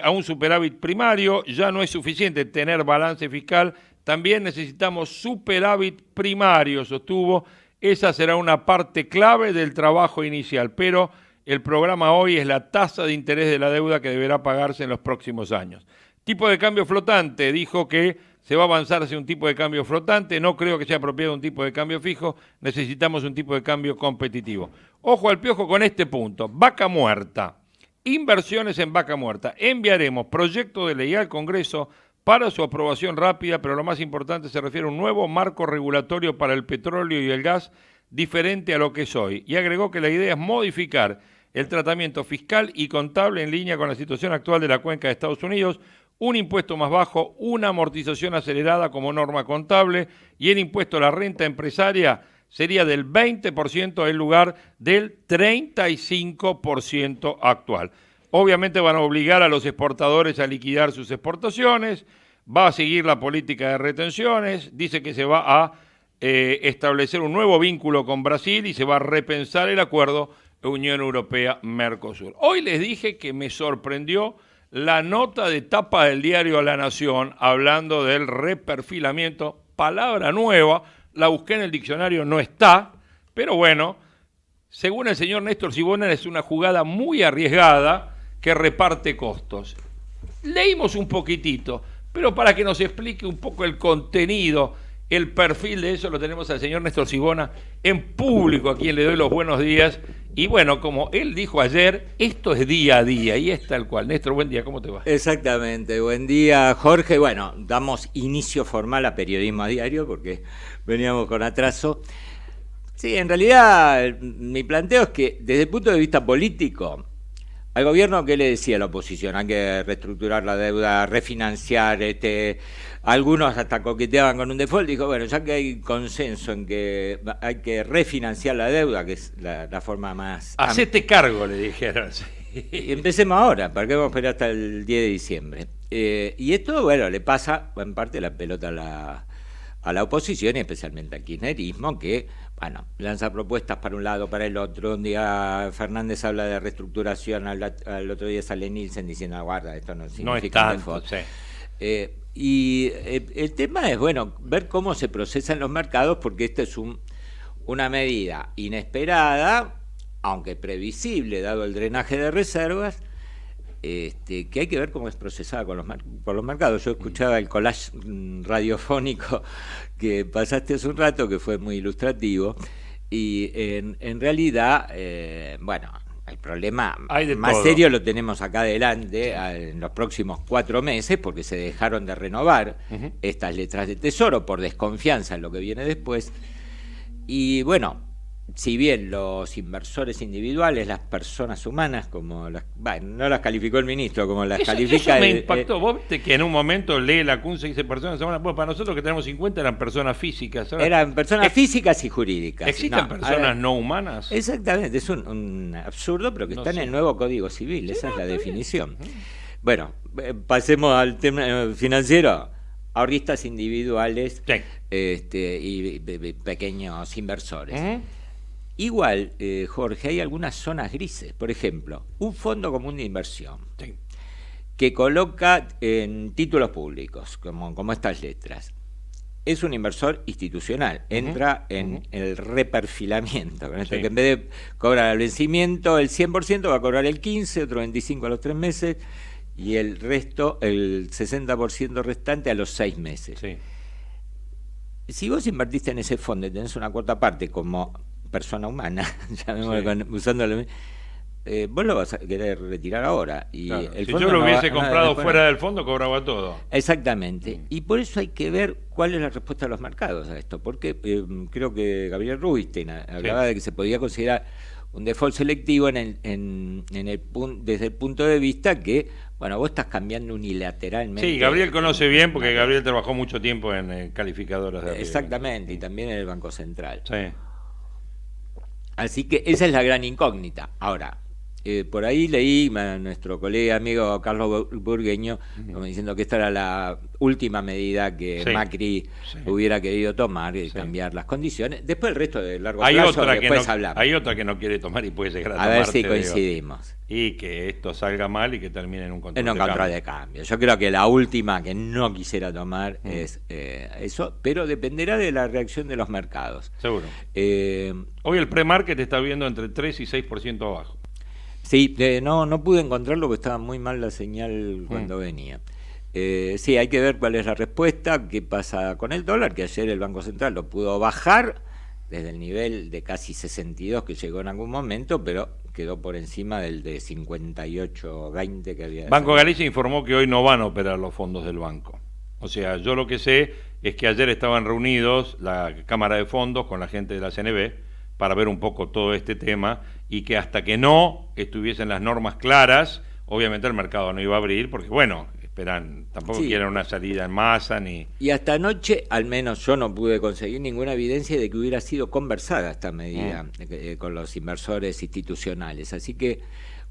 Speaker 6: a un superávit primario. Ya no es suficiente tener balance fiscal. También necesitamos superávit primario, sostuvo. Esa será una parte clave del trabajo inicial, pero el programa hoy es la tasa de interés de la deuda que deberá pagarse en los próximos años. Tipo de cambio flotante, dijo que se va a avanzar hacia un tipo de cambio flotante, no creo que sea apropiado un tipo de cambio fijo, necesitamos un tipo de cambio competitivo. Ojo al piojo con este punto, vaca muerta, inversiones en vaca muerta, enviaremos proyecto de ley al Congreso para su aprobación rápida, pero lo más importante se refiere a un nuevo marco regulatorio para el petróleo y el gas diferente a lo que es hoy. Y agregó que la idea es modificar el tratamiento fiscal y contable en línea con la situación actual de la cuenca de Estados Unidos, un impuesto más bajo, una amortización acelerada como norma contable y el impuesto a la renta empresaria sería del 20% en lugar del 35% actual. Obviamente van a obligar a los exportadores a liquidar sus exportaciones, va a seguir la política de retenciones, dice que se va a establecer un nuevo vínculo con Brasil y se va a repensar el acuerdo Unión Europea-Mercosur. Hoy les dije que me sorprendió la nota de tapa del diario La Nación hablando del reperfilamiento, palabra nueva, la busqué en el diccionario, no está, pero bueno, según el señor Néstor Sibona es una jugada muy arriesgada que reparte costos. Leímos un poquitito, pero para que nos explique un poco el contenido, el perfil de eso, lo tenemos al señor Néstor Sibona en público, a quien le doy los buenos días. Y bueno, como él dijo ayer, esto es día a día y es tal cual. Néstor, buen día, ¿cómo te va?
Speaker 2: Exactamente, buen día, Jorge. Bueno, damos inicio formal a Periodismo a Diario porque veníamos con atraso. Sí, en realidad mi planteo es que desde el punto de vista político, al gobierno, ¿qué le decía la oposición? Hay que reestructurar la deuda, refinanciar, algunos hasta coqueteaban con un default, dijo, bueno, ya que hay consenso en que hay que refinanciar la deuda, que es la forma más...
Speaker 6: Hacete cargo, le dijeron.
Speaker 2: Y empecemos ahora, ¿para qué vamos a esperar hasta el 10 de diciembre? Y esto, bueno, le pasa en parte la pelota a la oposición y especialmente al kirchnerismo, que, bueno, lanza propuestas para un lado, para el otro. Un día Fernández habla de reestructuración, al otro día sale Nielsen diciendo, guarda, esto no significa
Speaker 6: no es tanto, sí.
Speaker 2: Y el tema es, bueno, ver cómo se procesan los mercados, porque esta es una medida inesperada, aunque previsible, dado el drenaje de reservas, que hay que ver cómo es procesada por los mercados. Yo escuchaba el collage radiofónico que pasaste hace un rato, que fue muy ilustrativo, y en realidad, bueno, el problema más
Speaker 6: todo.
Speaker 2: serio lo tenemos acá adelante en los próximos 4 meses, porque se dejaron de renovar estas letras de tesoro por desconfianza en lo que viene después. Y bueno, si bien los inversores individuales, las personas humanas, como no las calificó el ministro, como las califica...
Speaker 6: Eso me impactó. Vos viste que en un momento lee la CUNCE y dice personas humanas. Bueno, para nosotros que tenemos 50 eran personas físicas. Ahora,
Speaker 2: eran personas físicas y jurídicas.
Speaker 6: ¿Existen personas no humanas?
Speaker 2: Exactamente, es un absurdo, pero que está en el nuevo Código Civil, esa es la definición. Bueno, pasemos al tema financiero. Ahorristas individuales y pequeños inversores. Igual, Jorge, hay algunas zonas grises. Por ejemplo, un fondo común de inversión que coloca en títulos públicos, como estas letras. Es un inversor institucional, entra en el reperfilamiento, con esto que en vez de cobrar al vencimiento el 100%, va a cobrar el 15%, otro 25% a los 3 meses, y el resto, el 60% restante a los 6 meses. Si vos invertiste en ese fondo y tenés una cuota parte como persona humana, usándolo, vos lo vas a querer retirar ahora. Y
Speaker 6: claro.
Speaker 2: el
Speaker 6: Si
Speaker 2: fondo
Speaker 6: yo lo hubiese comprado
Speaker 2: después
Speaker 6: fuera del fondo, cobraba todo.
Speaker 2: Exactamente. Y por eso hay que ver cuál es la respuesta de los mercados a esto, porque creo que Gabriel Rubinstein hablaba de que se podía considerar un default selectivo desde el punto de vista que, bueno, vos estás cambiando unilateralmente.
Speaker 6: Sí, Gabriel conoce bien, porque Gabriel trabajó mucho tiempo en calificadoras de riesgo.
Speaker 2: Exactamente, y también en el Banco Central.
Speaker 6: Sí.
Speaker 2: Así que esa es la gran incógnita. Ahora, por ahí leí a nuestro colega amigo Carlos Burgueño como diciendo que esta era la última medida que Macri hubiera querido tomar, cambiar las condiciones. Después el resto de largo plazo, después hablamos.
Speaker 6: Hay otra que no quiere tomar y puede llegar a tomar.
Speaker 2: A ver si coincidimos.
Speaker 6: Y que esto salga mal y que termine en un control
Speaker 2: de cambio. Yo creo que la última que no quisiera tomar es eso, pero dependerá de la reacción de los mercados.
Speaker 6: Seguro. Hoy el pre-market está viendo entre 3 y 6% abajo.
Speaker 2: Sí, no pude encontrarlo porque estaba muy mal la señal cuando venía. Sí, hay que ver cuál es la respuesta, qué pasa con el dólar, que ayer el Banco Central lo pudo bajar desde el nivel de casi 62 que llegó en algún momento, pero quedó por encima del de 58.20 que había.
Speaker 6: Banco Galicia informó que hoy no van a operar los fondos del banco. O sea, yo lo que sé es que ayer estaban reunidos la Cámara de Fondos con la gente de la CNB para ver un poco todo este tema, y que hasta que no estuviesen las normas claras, obviamente el mercado no iba a abrir, porque bueno, tampoco quieren una salida en masa ni...
Speaker 2: Y hasta anoche, al menos yo no pude conseguir ninguna evidencia de que hubiera sido conversada esta medida con los inversores institucionales. Así que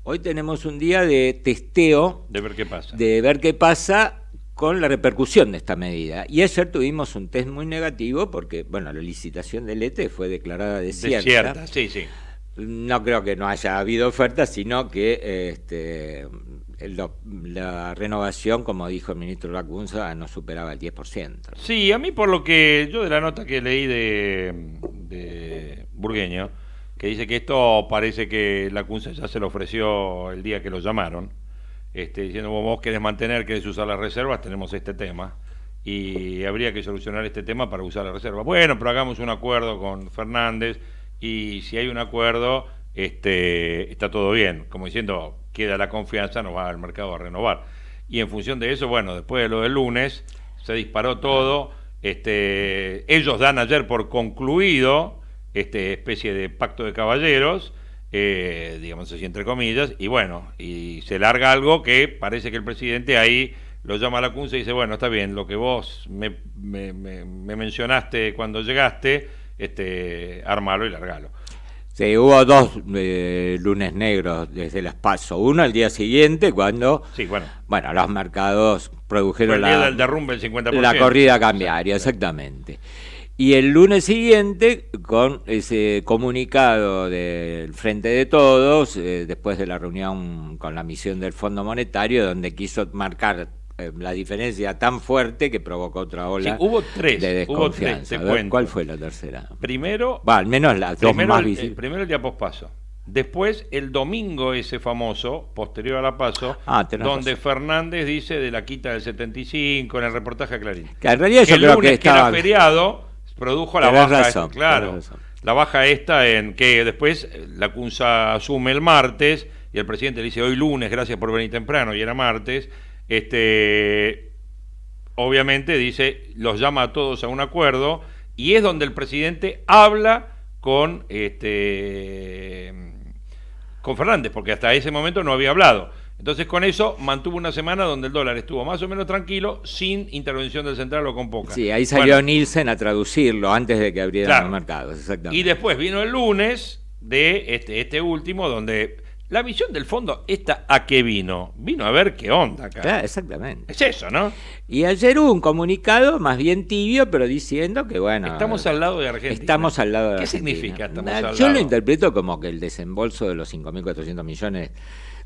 Speaker 2: hoy tenemos un día de testeo.
Speaker 6: De ver qué pasa.
Speaker 2: De ver qué pasa con la repercusión de esta medida. Y ayer tuvimos un test muy negativo porque, bueno, la licitación del ETE fue declarada desierta.
Speaker 6: Sí.
Speaker 2: No creo que no haya habido ofertas, sino que la renovación, como dijo el ministro Lacunza, no superaba el 10%.
Speaker 6: Sí, a mí por lo que yo de la nota que leí de Burgueño, que dice que esto parece que Lacunza ya se lo ofreció el día que lo llamaron, diciendo vos querés querés usar las reservas, tenemos este tema y habría que solucionar este tema para usar las reservas. Bueno, pero hagamos un acuerdo con Fernández, y si hay un acuerdo está todo bien, como diciendo queda la confianza, nos va al mercado a renovar. Y en función de eso, bueno, después de lo del lunes se disparó todo. Ellos dan ayer por concluido especie de pacto de caballeros, digamos así entre comillas, y bueno, y se larga algo que parece que el presidente ahí lo llama a la CUNCE y dice, bueno, está bien, lo que vos me mencionaste cuando llegaste, armalo y largalo.
Speaker 2: Sí, hubo 2 lunes negros desde las PASO. Uno al día siguiente, cuando bueno, los mercados produjeron
Speaker 6: el derrumbe del 50%.
Speaker 2: La corrida cambiaria, exactamente. Y el lunes siguiente, con ese comunicado del Frente de Todos, después de la reunión con la misión del Fondo Monetario, donde quiso marcar la diferencia tan fuerte que provocó otra ola
Speaker 6: hubo tres,
Speaker 2: de desconfianza.
Speaker 6: te
Speaker 2: A ver,
Speaker 6: cuento.
Speaker 2: ¿cuál fue la tercera?
Speaker 6: Primero,
Speaker 2: al menos las dos más visibles.
Speaker 6: Primero el día pospaso. Después, el domingo ese famoso, posterior a la PASO, donde
Speaker 2: razón.
Speaker 6: Fernández dice de la quita del 75 en el reportaje a Clarín.
Speaker 2: Que en realidad yo
Speaker 6: el
Speaker 2: creo
Speaker 6: lunes,
Speaker 2: que estaba...
Speaker 6: era feriado, produjo la
Speaker 2: Tenés
Speaker 6: baja.
Speaker 2: razón,
Speaker 6: Claro,
Speaker 2: tenés razón.
Speaker 6: la baja esta en que después la CUNSA asume el martes y el presidente le dice hoy lunes, gracias por venir temprano, y era martes. Obviamente dice, los llama a todos a un acuerdo y es donde el presidente habla con Fernández, porque hasta ese momento no había hablado. Entonces con eso mantuvo una semana donde el dólar estuvo más o menos tranquilo, sin intervención del central o con poca.
Speaker 2: Sí, ahí salió Nielsen a traducirlo antes de que abrieran los mercados, exactamente.
Speaker 6: Y después vino el lunes de este último, donde la visión del fondo, ¿a qué vino? Vino a ver qué onda acá.
Speaker 2: Claro, exactamente.
Speaker 6: Es eso, ¿no?
Speaker 2: Y ayer hubo un comunicado más bien tibio, pero diciendo que, bueno...
Speaker 6: Estamos al lado de Argentina.
Speaker 2: Estamos al lado de
Speaker 6: Argentina. ¿Qué significa estamos al lado?
Speaker 2: Yo lo interpreto como que el desembolso de los 5.400 millones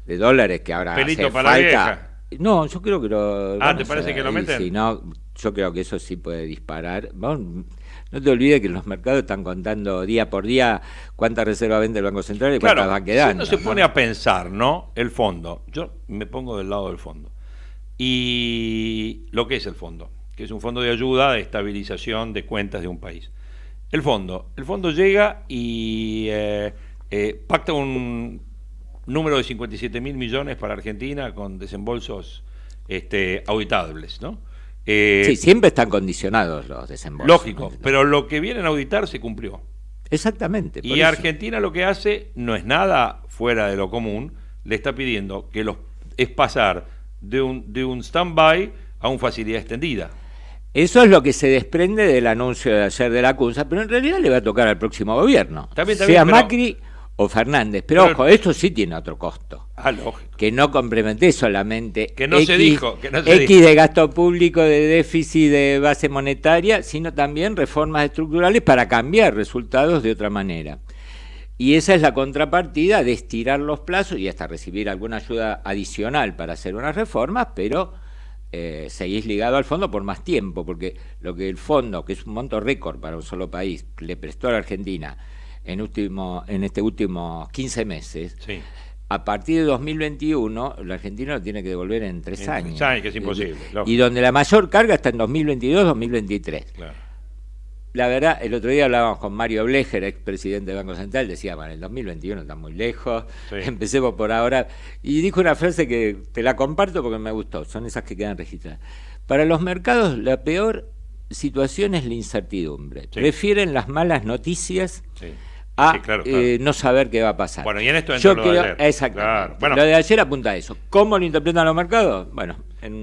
Speaker 2: de dólares que ahora
Speaker 6: pelito
Speaker 2: hace
Speaker 6: para
Speaker 2: falta...
Speaker 6: la vieja.
Speaker 2: No, yo creo que lo...
Speaker 6: ¿te parece que lo meten?
Speaker 2: Sí, no, yo creo que eso sí puede disparar. Vamos, no te olvides que los mercados están contando día por día cuánta reserva vende el Banco Central y cuántas van quedando.
Speaker 6: Si uno se pone a pensar, ¿no? El fondo. Yo me pongo del lado del fondo. Y lo que es el fondo, que es un fondo de ayuda, de estabilización de cuentas de un país. El fondo llega y pacta un número de 57.000 millones para Argentina con desembolsos auditables, ¿no?
Speaker 2: Sí, siempre están condicionados los desembolsos.
Speaker 6: Lógico, pero lo que vienen a auditar se cumplió.
Speaker 2: Exactamente.
Speaker 6: Y Argentina lo que hace no es nada fuera de lo común, le está pidiendo que es pasar de un stand-by a una facilidad extendida.
Speaker 2: Eso es lo que se desprende del anuncio de ayer de la CUNSA, pero en realidad le va a tocar al próximo gobierno, sea Macri o Fernández. Pero ojo, esto sí tiene otro costo.
Speaker 6: Lógico.
Speaker 2: Que no complementé solamente
Speaker 6: que no se dijo,
Speaker 2: de gasto público, de déficit de base monetaria, sino también reformas estructurales para cambiar resultados de otra manera. Y esa es la contrapartida de estirar los plazos y hasta recibir alguna ayuda adicional para hacer unas reformas, pero seguís ligado al fondo por más tiempo, porque lo que el fondo, que es un monto récord para un solo país, le prestó a la Argentina en este último 15 meses,
Speaker 6: sí.
Speaker 2: A partir de 2021, la Argentina lo tiene que devolver en 3 años.
Speaker 6: 3 años, que es imposible.
Speaker 2: Y donde la mayor carga está en 2022-2023.
Speaker 6: Claro.
Speaker 2: La verdad, el otro día hablábamos con Mario Blecher, expresidente del Banco Central, decía, bueno, el 2021 está muy lejos, empecemos por ahora. Y dijo una frase que te la comparto porque me gustó, son esas que quedan registradas. Para los mercados, la peor situación es la incertidumbre.
Speaker 6: Sí.
Speaker 2: Prefieren las malas noticias
Speaker 6: a
Speaker 2: claro. No saber qué va a pasar.
Speaker 6: Bueno, y en esto entra lo de ayer.
Speaker 2: Exactamente.
Speaker 6: Claro. Bueno,
Speaker 2: lo de ayer apunta a eso. ¿Cómo lo interpretan los mercados? Bueno,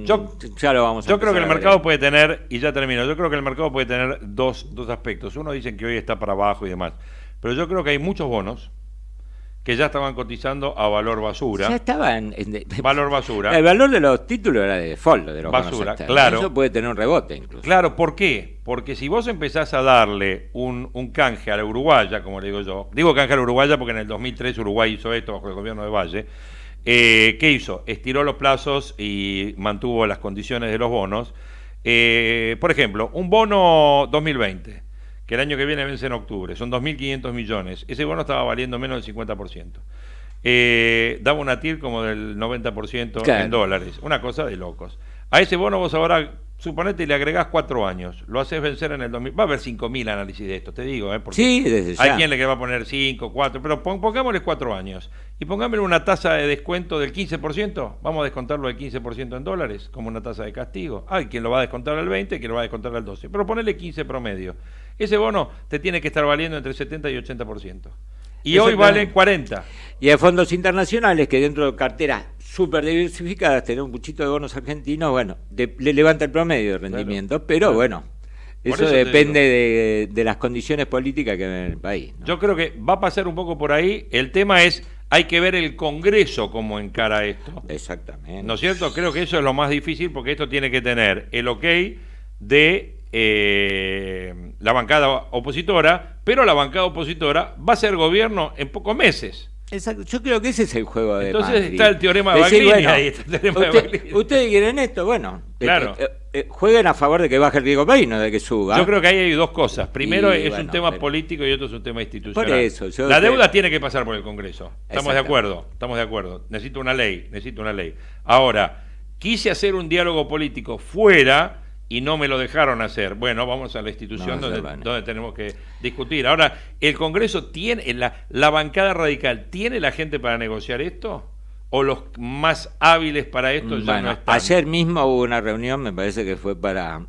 Speaker 2: ya lo vamos a
Speaker 6: Yo creo que el
Speaker 2: ver.
Speaker 6: mercado puede tener, y ya termino, yo creo que el mercado puede tener dos aspectos. Uno dicen que hoy está para abajo y demás, pero yo creo que hay muchos bonos que ya estaban cotizando a valor basura.
Speaker 2: Ya estaban...
Speaker 6: valor basura.
Speaker 2: El valor de los títulos era de default, de los
Speaker 6: basura,
Speaker 2: bonos.
Speaker 6: Claro.
Speaker 2: Eso puede tener un rebote incluso.
Speaker 6: Claro, ¿por qué? Porque si vos empezás a darle un canje a la uruguaya, como le digo yo, digo canje a la uruguaya porque en el 2003 Uruguay hizo esto bajo el gobierno de Valle, ¿qué hizo? Estiró los plazos y mantuvo las condiciones de los bonos. Por ejemplo, un bono 2020, que el año que viene vence en octubre, son 2.500 millones. Ese bono estaba valiendo menos del 50%. Daba una TIR como del 90%
Speaker 2: claro.
Speaker 6: en dólares. Una cosa de locos. A ese bono vos ahora, suponete, le agregás 4 años. Lo haces vencer en el 2000. Va a haber 5.000 análisis de esto, te digo. Porque
Speaker 2: sí, desde ya.
Speaker 6: Hay quien le va a poner 5, 4, pero pongámosle 4 años. Y pongámosle una tasa de descuento del 15%. Vamos a descontarlo del 15% en dólares, como una tasa de castigo. Hay quien lo va a descontar al 20, quien lo va a descontar al 12. Pero ponele 15 promedio. Ese bono te tiene que estar valiendo entre 70 y 80%. Y hoy vale 40.
Speaker 2: Y hay fondos internacionales que dentro de carteras súper diversificadas, tener un puchito de bonos argentinos, bueno, le levanta el promedio de rendimiento, claro, pero claro. Bueno, eso depende de las condiciones políticas que hay en el país, ¿no?
Speaker 6: Yo creo que va a pasar un poco por ahí. El tema es, hay que ver el Congreso cómo encara esto.
Speaker 2: Exactamente.
Speaker 6: ¿No es cierto? Creo que eso es lo más difícil porque esto tiene que tener el ok de la bancada opositora, pero la bancada opositora va a ser gobierno en pocos meses.
Speaker 2: Exacto. Yo creo que ese es el juego de
Speaker 6: Entonces
Speaker 2: Macri.
Speaker 6: está el teorema de
Speaker 2: Decir,
Speaker 6: Baglini
Speaker 2: bueno,
Speaker 6: ahí. Está el teorema de Baglini.
Speaker 2: ¿Ustedes quieren esto? Bueno,
Speaker 6: Claro.
Speaker 2: Jueguen a favor de que baje el Riego País, no de que suba.
Speaker 6: Yo creo que ahí hay dos cosas. Primero
Speaker 2: Y,
Speaker 6: es
Speaker 2: bueno,
Speaker 6: un tema
Speaker 2: pero-
Speaker 6: político y otro es un tema institucional.
Speaker 2: Por eso, yo
Speaker 6: la
Speaker 2: creo-
Speaker 6: deuda tiene que pasar por el Congreso. Estamos de acuerdo, estamos de acuerdo. Necesito una ley. Ahora, quise hacer un diálogo político fuera y no me lo dejaron hacer. Bueno, vamos a la institución donde tenemos que discutir. Ahora, ¿el Congreso tiene, la bancada radical, tiene la gente para negociar esto? ¿O los más hábiles para esto ya
Speaker 2: Bueno,
Speaker 6: no están?
Speaker 2: ayer mismo hubo una reunión, me parece que fue para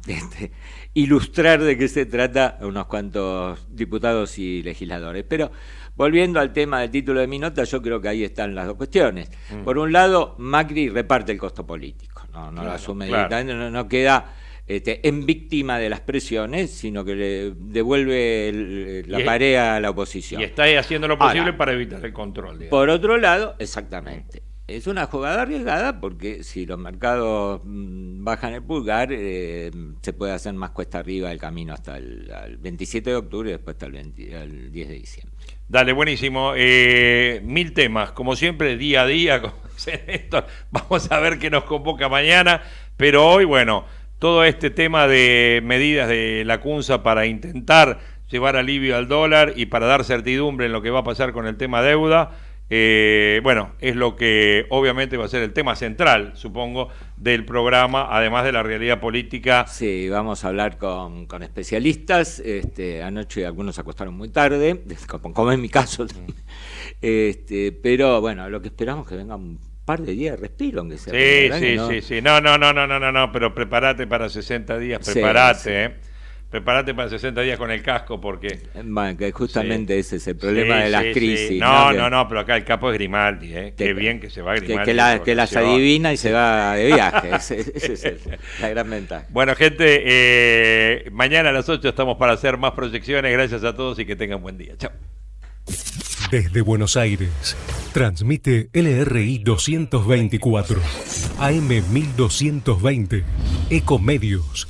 Speaker 2: ilustrar de qué se trata a unos cuantos diputados y legisladores. Pero volviendo al tema del título de mi nota, yo creo que ahí están las dos cuestiones. Por un lado, Macri reparte el costo político, no lo asume directamente, no queda en víctima de las presiones, sino que le devuelve la pared a la oposición.
Speaker 6: Y está ahí haciendo lo posible
Speaker 2: Ahora,
Speaker 6: para evitar el control. Digamos.
Speaker 2: Por otro lado, exactamente. Es una jugada arriesgada porque si los mercados bajan el pulgar, se puede hacer más cuesta arriba el camino hasta el 27 de octubre y después hasta el 10 de diciembre.
Speaker 6: Dale, buenísimo. 1000 temas, como siempre, día a día. Como dice Néstor. Vamos a ver qué nos convoca mañana. Pero hoy, bueno, todo este tema de medidas de la CUNSA para intentar llevar alivio al dólar y para dar certidumbre en lo que va a pasar con el tema deuda. Bueno, es lo que obviamente va a ser el tema central, supongo, del programa, además de la realidad política.
Speaker 2: Sí, vamos a hablar con especialistas. Anoche algunos se acostaron muy tarde, como en mi caso. Pero bueno, lo que esperamos es que venga un par de días de respiro, aunque sea.
Speaker 6: Sí. No, pero prepárate para 60 días, prepárate, Prepárate para 60 días con el casco porque...
Speaker 2: Bueno, que justamente ese es el problema de las crisis.
Speaker 6: Sí. No, pero acá el capo es Grimaldi, Qué bien que se va Grimaldi.
Speaker 2: Que las adivina y se va de viaje. Esa es la gran ventaja.
Speaker 6: Bueno, gente, mañana a las 8 estamos para hacer más proyecciones. Gracias a todos y que tengan buen día. Chao.
Speaker 17: Desde Buenos Aires, transmite LRI 224, AM 1220, Ecomedios.